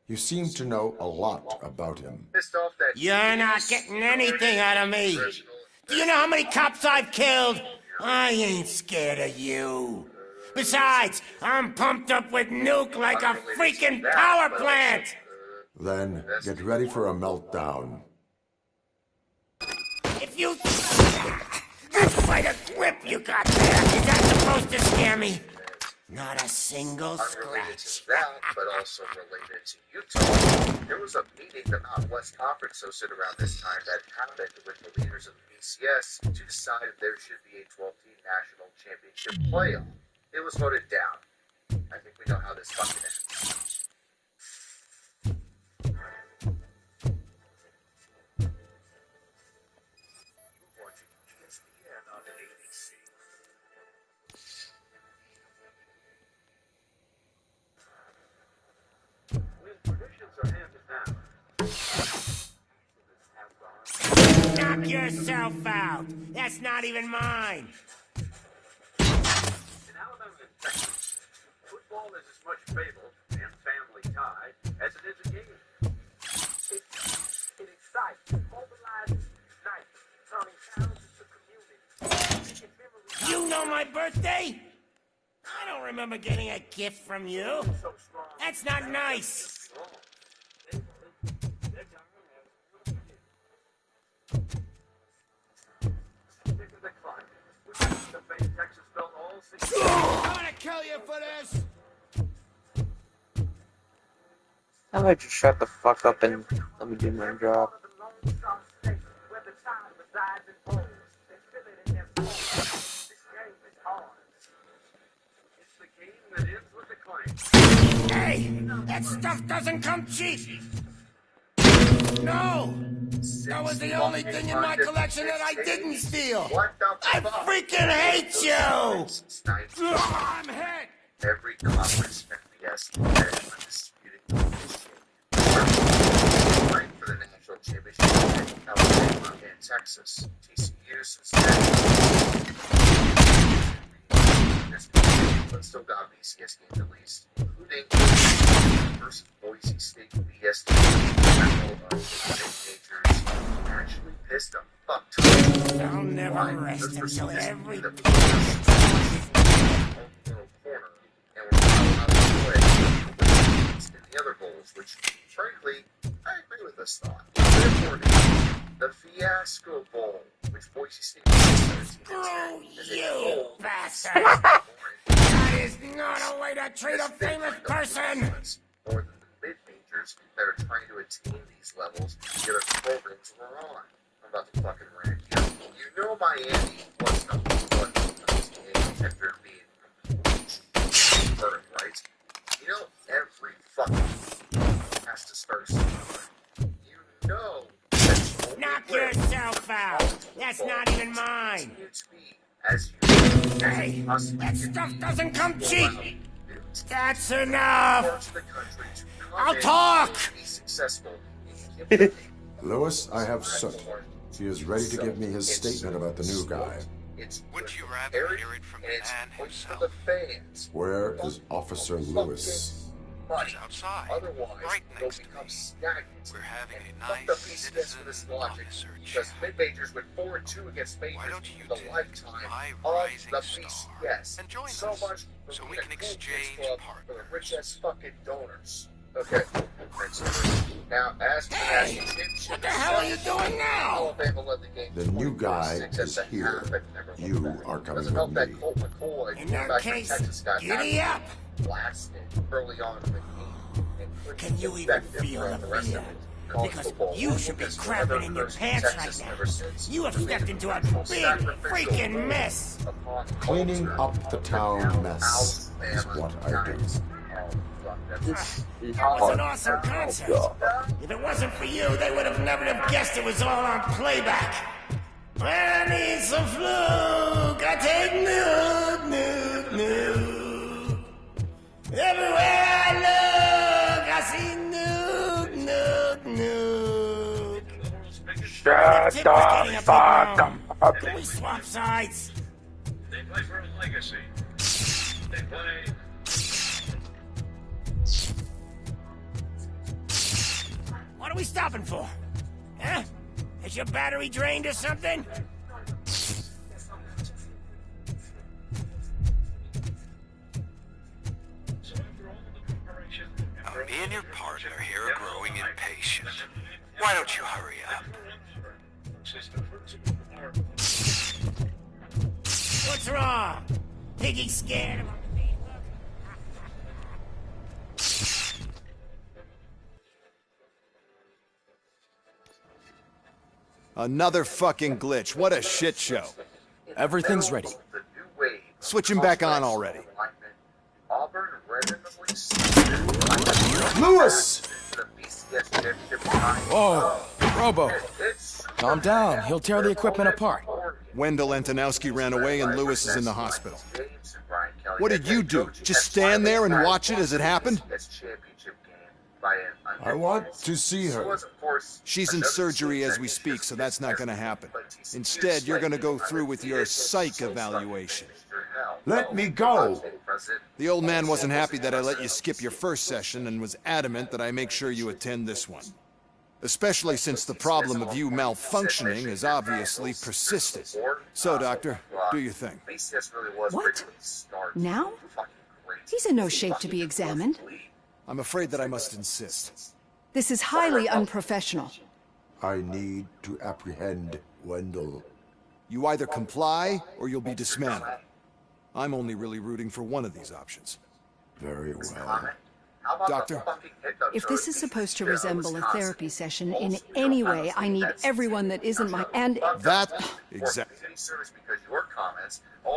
You seem to know a lot about him. You're not getting anything out of me. Do you know how many cops I've killed? I ain't scared of you. Besides, I'm pumped up with nuke like a freaking power plant. Then get ready for a meltdown. If you... That's quite a grip you got there. Is that supposed to scare me? Not a single scratch. That, but also related to Utah, there was a meeting the Mountain West Conference hosted around this time that happened with the leaders of the BCS to decide if there should be a 12-team national championship playoff. It was voted down. I think we know how this fucking ends. Knock yourself out. That's not even mine. In Alabama and Texas, football is as much fabled and remember getting a gift from you. That's not nice. I'm gonna kill you for this! How about you shut the fuck up and let me do my job? Hey! That stuff doesn't come cheap! No! That was the only thing in my collection that I didn't steal! I freaking hate you! I'm hit! Every conference FBS management disputing fight for the national championship in Alabama and Texas. TCU since but still got BCS games at least, including versus Boise State BS teenagers actually pissed a fuck ton. I'll never rest until every corner, and we're not allowed to play in the other bowls, which frankly I agree with this thought. Therefore, the Fiasco Bowl, which Boise State Screw you, bastard! That is not a way to treat a famous person! More than the mid-majors that are trying to attain these levels, the other programs we're on. I'm about to fucking rant here. You know Miami was number one after being completely hurt, right? You know every fucking has to start somewhere. You know knock yourself out! That's not even mine! Hey, that stuff doesn't come cheap! That's enough! I'll talk! Lewis, I have Soot. He is ready to give me his statement about the new guy. Wouldn't you rather hear it from the man himself? Where is Officer Lewis? He's outside, right next to me. We're having a nice citizen body search. Because mid-majors went 4-2 against majors. Why don't you the take lifetime my of rising the star BCS. and join so us, much so we can exchange for the rich-ass fucking donors. Okay. Now, as for the national championship, what the hell are you doing now? Alabama led the game. The new guy is here. You are coming with me. In that case, giddy up! Blasted early on in the game. Can you even feel the fear? Because you should be crapping in your pants right now. You have stepped into a big freaking mess. Cleaning up the town mess is what I do. That was an awesome concert. If it wasn't for you, they would have never have guessed it was all on playback. I need some fluke. I take nuke, nuke, nuke. Everywhere I look, I see nuke, nuke, nuke. Shut the fuck up. Can we swap sides? They play for a legacy. They play. What are we stopping for? Huh? Is your battery drained or something? Me and your partner here are growing impatient. Why don't you hurry up? What's wrong? Piggy's scared of... Another fucking glitch. What a shit show. Everything's ready. Switch him back on already. Lewis! Whoa, Robo. Calm down. He'll tear the equipment apart. Wendell Antonowski ran away and Lewis is in the hospital. What did you do? Just stand there and watch it as it happened? I want to see her. She's in surgery as we speak, so that's not going to happen. Instead, you're going to go through with your psych evaluation. Let me go! The old man wasn't happy that I let you skip your first session and was adamant that I make sure you attend this one. Especially since the problem of you malfunctioning has obviously persisted. So, Doctor, do your thing. What? Now? He's in no shape to be examined. I'm afraid that I must insist. This is highly unprofessional. I need to apprehend Wendell. You either comply, or you'll be dismantled. I'm only really rooting for one of these options. Very well. Doctor? If this is supposed to resemble a therapy session in any way, I need everyone that isn't my... And... That... Exactly.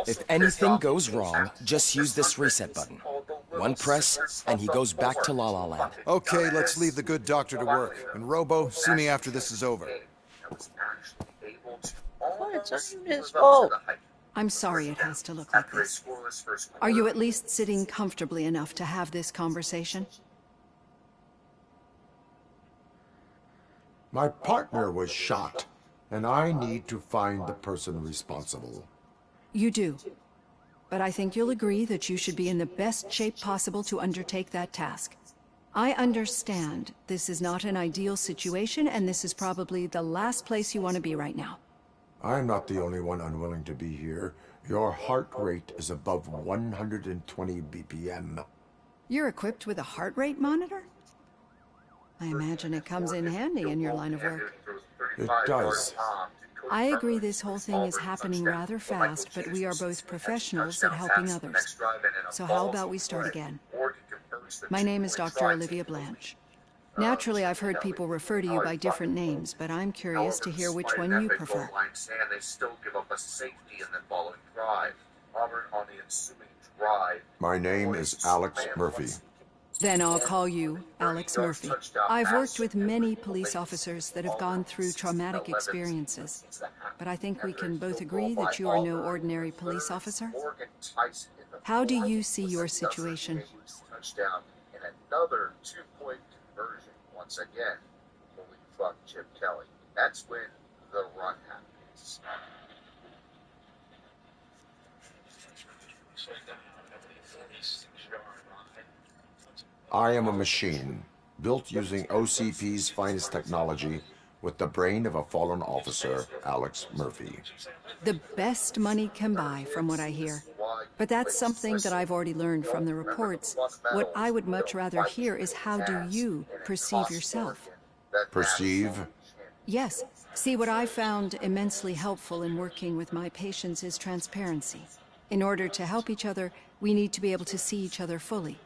If anything goes wrong, just use this reset button. One press, and he goes back to La La Land. Okay, let's leave the good doctor to work. And Robo, see me after this is over. Well, it's not even his fault. I'm sorry it has to look like this. Are you at least sitting comfortably enough to have this conversation? My partner was shot, and I need to find the person responsible. You do. But I think you'll agree that you should be in the best shape possible to undertake that task. I understand this is not an ideal situation, and this is probably the last place you want to be right now. I'm not the only one unwilling to be here. Your heart rate is above 120 BPM. You're equipped with a heart rate monitor? I imagine it comes in handy in your line of work. It does. I agree this whole thing is happening rather fast, but we are both professionals at helping others. So how about we start again? My name is Dr. Olivia Blanche. Naturally, I've heard people refer to you by different names, but I'm curious to hear which one you prefer. My name is Alex Murphy. Then I'll call you Alex Murphy. I've worked with many police officers that have gone through traumatic experiences, but I think we can both agree that you are no ordinary police officer. How do you see your situation? Another 2-point conversion once again. Holy fuck, Chip Kelly. That's when the run happens. I am a machine, built using OCP's finest technology with the brain of a fallen officer, Alex Murphy. The best money can buy, from what I hear. But that's something that I've already learned from the reports. What I would much rather hear is how do you perceive yourself? Perceive? Yes. See, what I found immensely helpful in working with my patients is transparency. In order to help each other, we need to be able to see each other fully.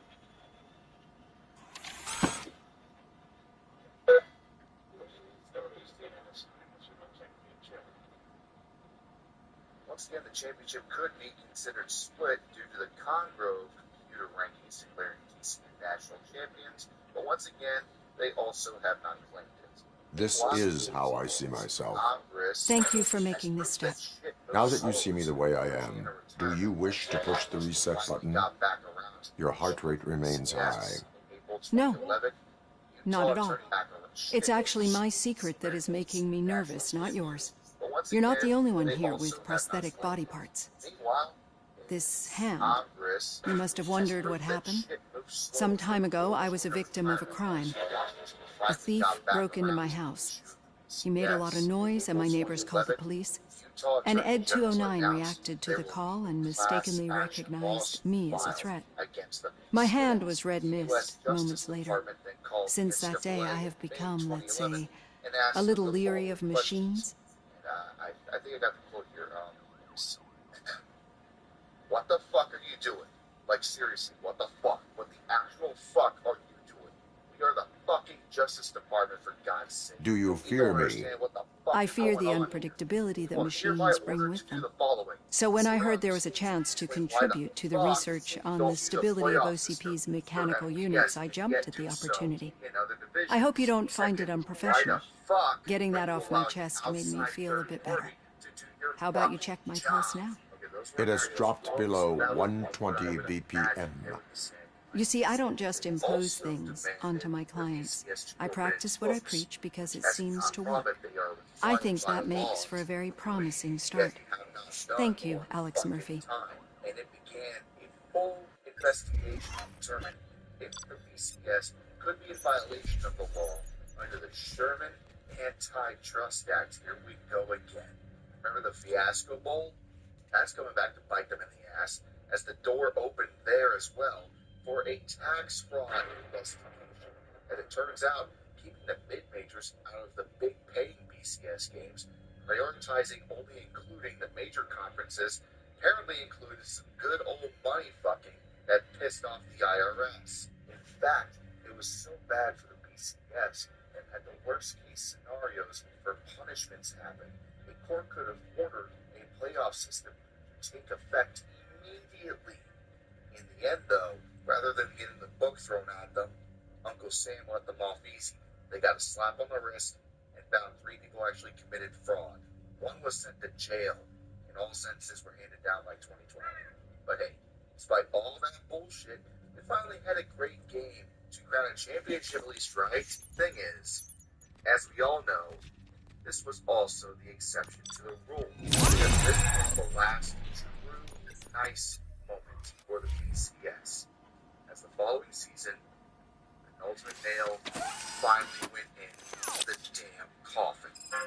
Once again, the championship could be considered split due to the Congrove computer rankings declaring DC national champions, but once again, they also have not claimed it. This is how I see myself. Thank you for making this step. Now that you see me the way I am, do you wish to push the reset button? Your heart rate remains high. No, not at all. It's actually my secret that is making me nervous, not yours. You're not the only one here with prosthetic body parts. This hand, you must have wondered what happened. Some time ago, I was a victim of a crime. A thief broke into my house. He made a lot of noise, and my neighbors called the police. And Ed 209 reacted to the call and mistakenly recognized me as a threat. My hand was red mist moments later. Since that day, I have become, let's say, a little leery of machines. I think I got the quote here. What the fuck are you doing? Like, seriously, what the fuck? What the actual fuck are you doing? We are the fucking Justice Department, for God's sake. Do you fear me? I fear the unpredictability that machines bring with them. So when I heard there was a chance to contribute to the research on the stability of OCP's mechanical units, I jumped at the opportunity. I hope you don't find it unprofessional. Getting that off my chest made me feel a bit better. How about you check my pulse now? It has dropped below 120 BPM. You see, I don't just impose things onto my clients. I practice what I preach because it seems to work. I think that makes for a very promising start. Thank you, Alex Murphy. And it began a full investigation to determine if the BCS could be in violation of the law under the Sherman Antitrust Act. Here we go again. Remember the Fiasco Bowl? That's coming back to bite them in the ass. as the door opened there as well for a tax fraud investigation. And it turns out, keeping the mid-majors out of the big-paying BCS games, prioritizing only including the major conferences, apparently included some good old money fucking that pissed off the IRS. In fact, it was so bad for the BCS that had the worst-case scenarios for punishments happen, a court could have ordered a playoff system to take effect immediately. In the end, though, rather than getting the book thrown at them, Uncle Sam let them off easy. They got a slap on the wrist and found 3 people actually committed fraud. 1 was sent to jail, and all sentences were handed down by 2020. But hey, despite all that bullshit, we finally had a great game to crown a championship at least, right? Thing is, as we all know, this was also the exception to the rule, because this was the last true nice moment for the BCS, as the following season, the penultimate nail finally went in the damn coffin. So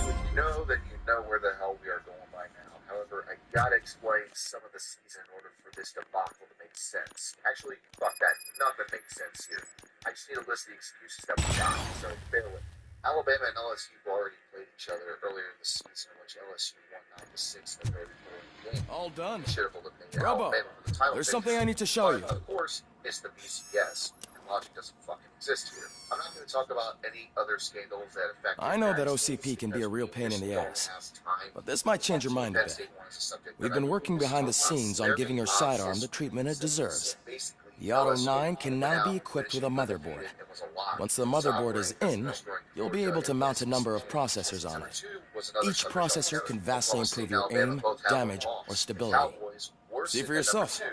if you know, then you know where the hell we are going by now. However, I gotta explain some of the season in order for this debacle to make sense. Actually, fuck that, nothing makes sense here. I just need to list the excuses that we got, so bear with me. Alabama and LSU already played each other earlier in the season, in which LSU won 9-6 in the very boring game. All done. Should have eliminated Robo, Alabama with the title. there's something I need to show you. Of course, it's the BCS, and logic doesn't fucking exist here. I'm not going to talk about any other scandals that affect. I know that OCP can be a real pain in the ass, but this might change your mind a bit. We've been working behind the scenes on giving your sidearm the treatment it deserves. The Auto 9 can now be equipped with a motherboard. Once the motherboard is in, you'll be able to mount a number of processors on it. Each processor can vastly improve your aim, damage, or stability. See for yourself. In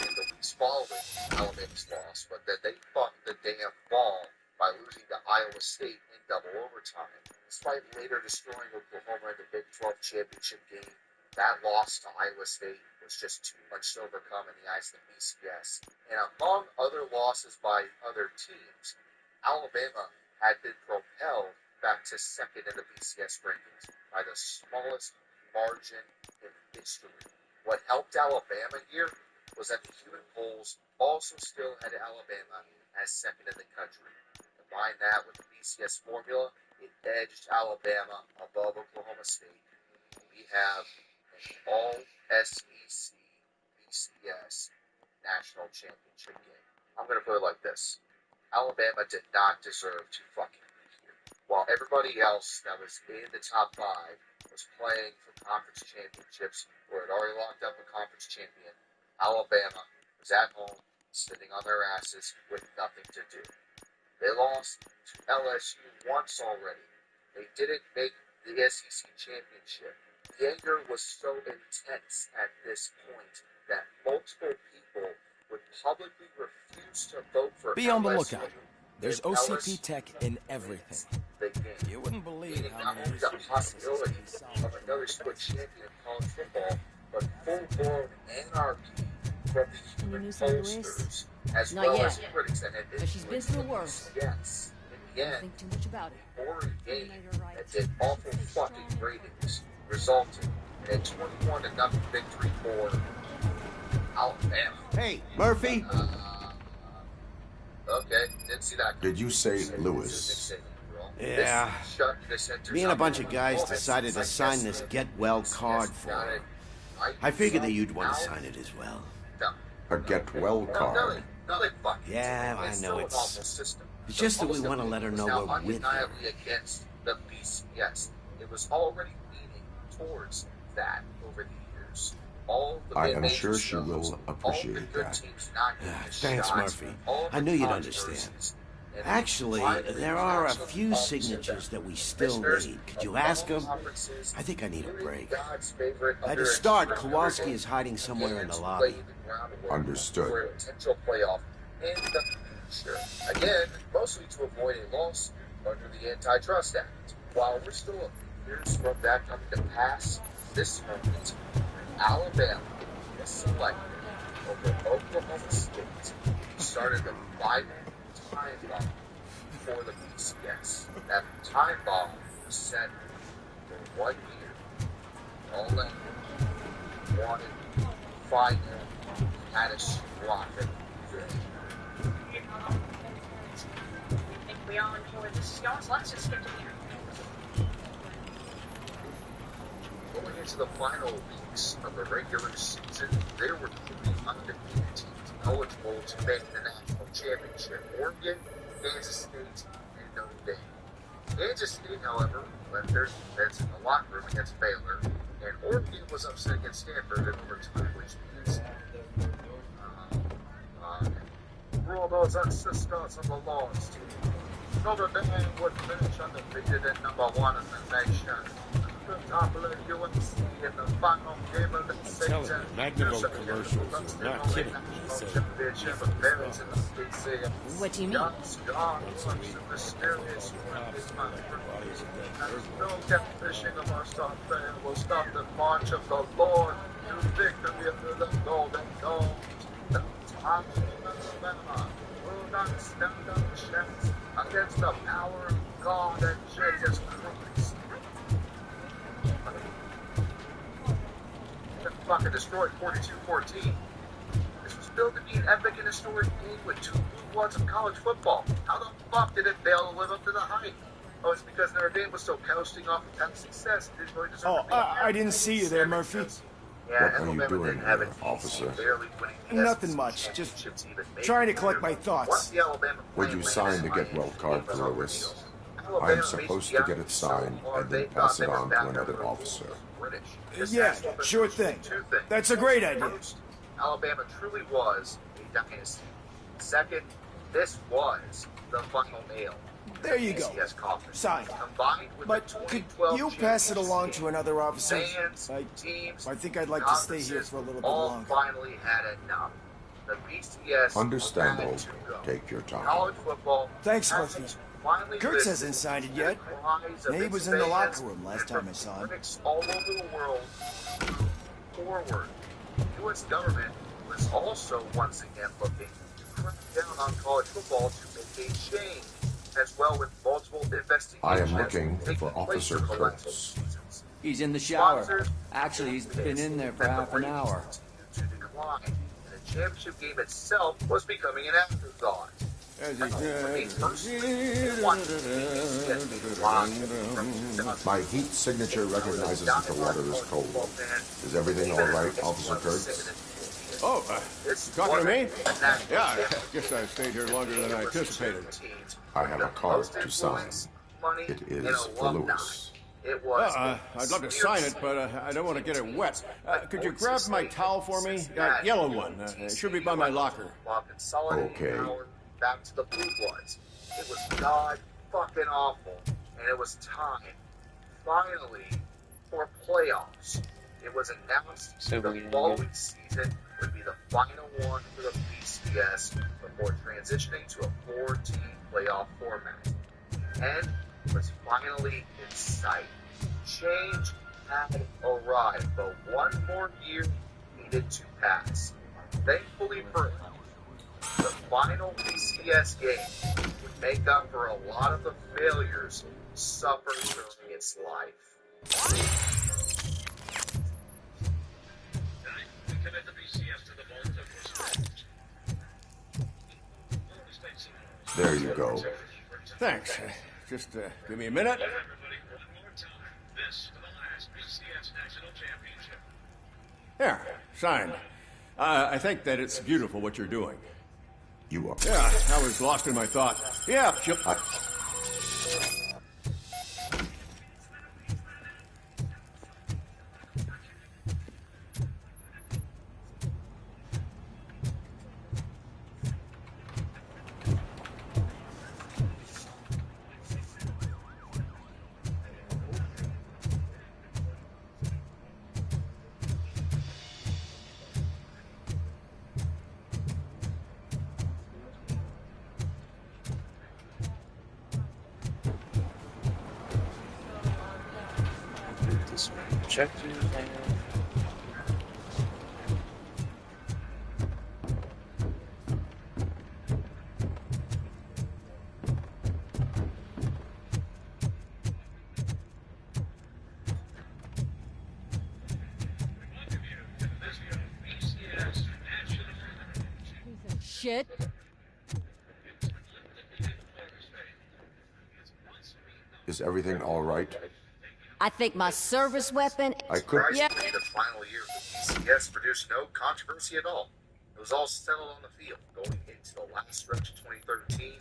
the weeks following Alabama's loss, but that they fucked the damn ball by losing to Iowa State in double overtime. Despite later destroying Oklahoma in the Big 12 championship game, that loss to Iowa State was just too much to overcome in the eyes of the BCS. And among other losses by other teams, Alabama had been propelled back to second in the BCS rankings by the smallest margin in history. What helped Alabama here was that the human polls also still had Alabama as second in the country. Combine that with the BCS formula, it edged Alabama above Oklahoma State. We have an all-SEC BCS national championship game. I'm going to put it like this. Alabama did not deserve to fucking be here. While everybody else that was in the top 5 was playing for conference championships or had already locked up a conference champion, Alabama was at home, sitting on their asses with nothing to do. They lost to LSU once already. They didn't make the SEC championship. The anger was so intense at this point that multiple people would publicly refuse to vote for Be on the LSU. lookout. There's OCP tech in everything. You wouldn't believe how not only the possibility of another split champion in college football, but full-blown anarchy from the human pollsters, as Not well yet. as critics that had But she's been through worse. Yes, in the end, Think too much about it. a boring game that did awful fucking ratings resulted in a 21-0 victory for Alabama. Hey, Murphy. Okay, didn't see that. Did you say Lewis? Yeah. Me and a bunch of guys decided to sign this Get Well card for her. I figured that you'd want to sign it as well. A Get Well card? Yeah, I know it's just that we want to let her know we're with her. Against the BCS. It was already leaning towards that over the years. All the I am sure she will appreciate that. Thanks, Murphy. I knew you'd understand. Actually, there are a few signatures that we still need. Could you ask them? I think I need a break. To start, Kowalski is hiding somewhere in the lobby. Understood. For a potential playoff in the future. Again, mostly to avoid a lawsuit under the Antitrust Act. While we're still a few years from that coming to pass, this moment, Alabama was selected over Oklahoma State, who started the final time bomb for the BCS. That time bomb was set for 1 year. All that wanted finally had a squawk. I think we all know where this is going, so let's just get to here. Going into the final weeks of the regular season, there were 3 undefeated teams eligible to make the national championship: Oregon, Kansas State, and Notre Dame. Kansas State, however, left their defense in the locker room against Baylor, and Oregon was upset against Stanford in overtime, which means rule those ancestors of the laws team. Notre Dame would finish undefeated at #1 in the nation. Topple UNC in the final game of the season. Magnivo commercials are not kidding me. What do you mean? No catfishing amongst our fans will stop the march of the Lord to victory under the golden dome. The top of Alabama will not stand a chance against the power of God and Jesus Christ. Fucking destroyed 42-14. This was built to be an epic and historic game with 2 blue bloods of college football. How the fuck did it fail to live up to the hype? Oh, it's because Notre Dame was still coasting off of past success. It didn't really deserve to be I didn't see you there, Murphy. Yeah, What are you doing here, officer? Nothing much. Just trying to collect my thoughts. Would you sign the get well card for Lewis? I am supposed to get it signed and then pass it on to another officer. Yeah, sure thing. That's a great idea. Alabama truly was a dynasty. Second, this was the final nail. There you go. Signed. But could you pass it along to another officer? I think I'd like to stay here for a little bit longer. Finally had enough. The BCS Understandable. Take your time. College football. Thanks, Murphy. Kurtz hasn't signed it yet. He was in the locker room last time I saw him. All over the world forward. The U.S. government was also once again looking to crack down on college football to make a change, as well with multiple investigations. I am looking for Officer Kurtz. He's in the shower. Actually, he's been in there for half an hour. To decline, and the championship game itself was becoming an afterthought. My heat signature recognizes that the water is cold. Is everything all right, Officer Kurtz? Oh, talking to me? Yeah, I guess I stayed here longer than I anticipated. I have a card to sign. It is for Lewis. I'd love to sign it, but I don't want to get it wet. Could you grab my towel for me? Yellow one. It should be by my locker. Okay. Back to the Blue Bloods. It was god fucking awful, and it was time, finally, for playoffs. It was announced the following season would be the final one for the BCS before transitioning to a 4-team playoff format. And it was finally in sight. Change had arrived, but one more year needed to pass. Thankfully for him, the final BCS game would make up for a lot of the failures suffered during its life. There you go. Thanks. Just give me a minute. There, signed. I think that it's beautiful what you're doing. You are. Yeah, I was lost in my thought. Yeah, Check to shit. Is everything all right? I think my service weapon... I could... Surprisingly, the final year of the PCS produced no controversy at all. It was all settled on the field, going into the last stretch of 2013.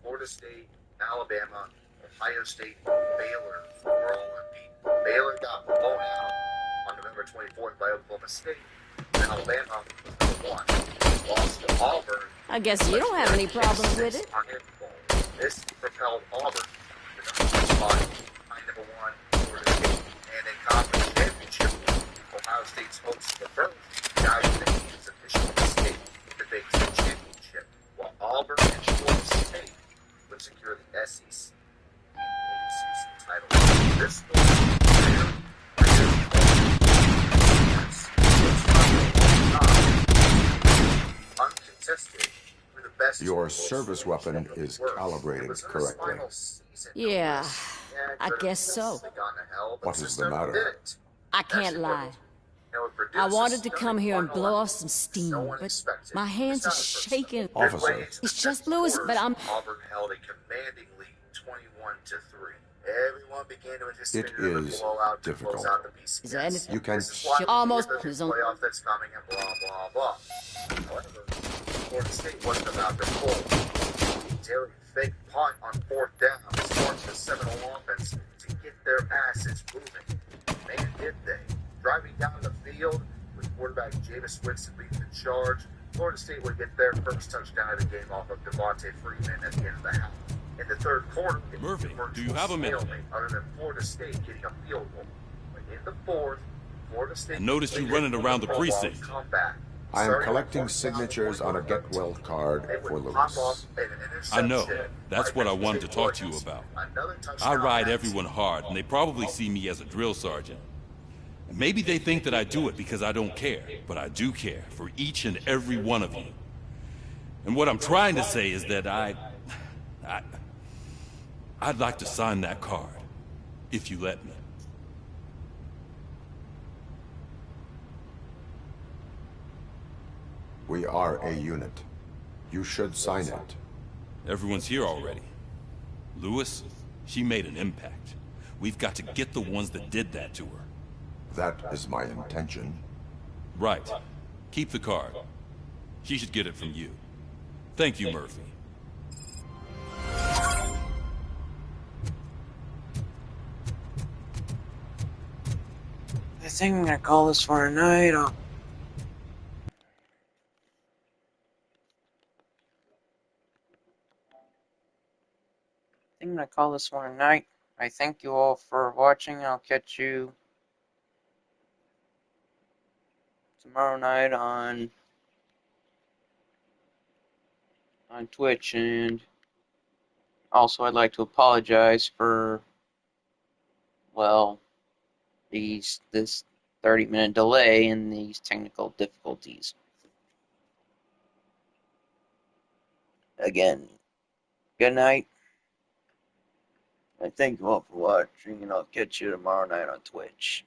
Florida State, Alabama, Ohio State, Baylor were all unbeaten. Baylor got blown out on November 24th by Oklahoma State. Alabama won. Lost to Auburn. I guess you don't have any problems with it. This propelled Auburn to the number 1 spot, behind number 1 Florida State. And in conference championship, Ohio State's hopes of the first died in the hands of Michigan State with the Big Ten championship, while Auburn and Florida State would secure the SEC title. This was very uncontested. Your service weapon is calibrated correctly. Yeah, I guess so. What is the matter? I can't lie. I wanted to come here and blow off some steam, but my hands are shaking. Officer. It's just Lewis, but I'm... Auburn held a commanding lead, 21-3. Everyone began to anticipate It is difficult. close out the PCS. Is there anything? You can... Almost. Playoff that's coming and blah, blah, blah. However, Florida State wasn't about their goal. Daily fake punt on 4th down sparked the Seminole offense to get their asses moving. Man, did they. Driving down the field with quarterback Jameis Winston leading the charge, Florida State would get their first touchdown of the game off of Devontae Freeman at the end of the half. In the third quarter, Murphy, do you have a minute? Other than Florida State getting a field goal. But in the fourth, Florida State... I noticed you running around the precinct. I am collecting signatures on a get well card for Lewis. I know. That's what I wanted to talk to you about. I ride everyone hard, and they probably see me as a drill sergeant. And maybe they think that I do it because I don't care, but I do care for each and every one of you. And what I'm trying to say is that I'd like to sign that card, if you let me. We are a unit. You should sign it. Everyone's here already. Lewis, she made an impact. We've got to get the ones that did that to her. That is my intention. Right. Keep the card. She should get it from you. Thank you, Murphy. I think I'm gonna call this for a night. I think I'm gonna call this one a night. I thank you all for watching. I'll catch you tomorrow night on Twitch, and also I'd like to apologize for, well, this 30-minute delay and these technical difficulties. Again, good night. I thank you all for watching, and I'll catch you tomorrow night on Twitch.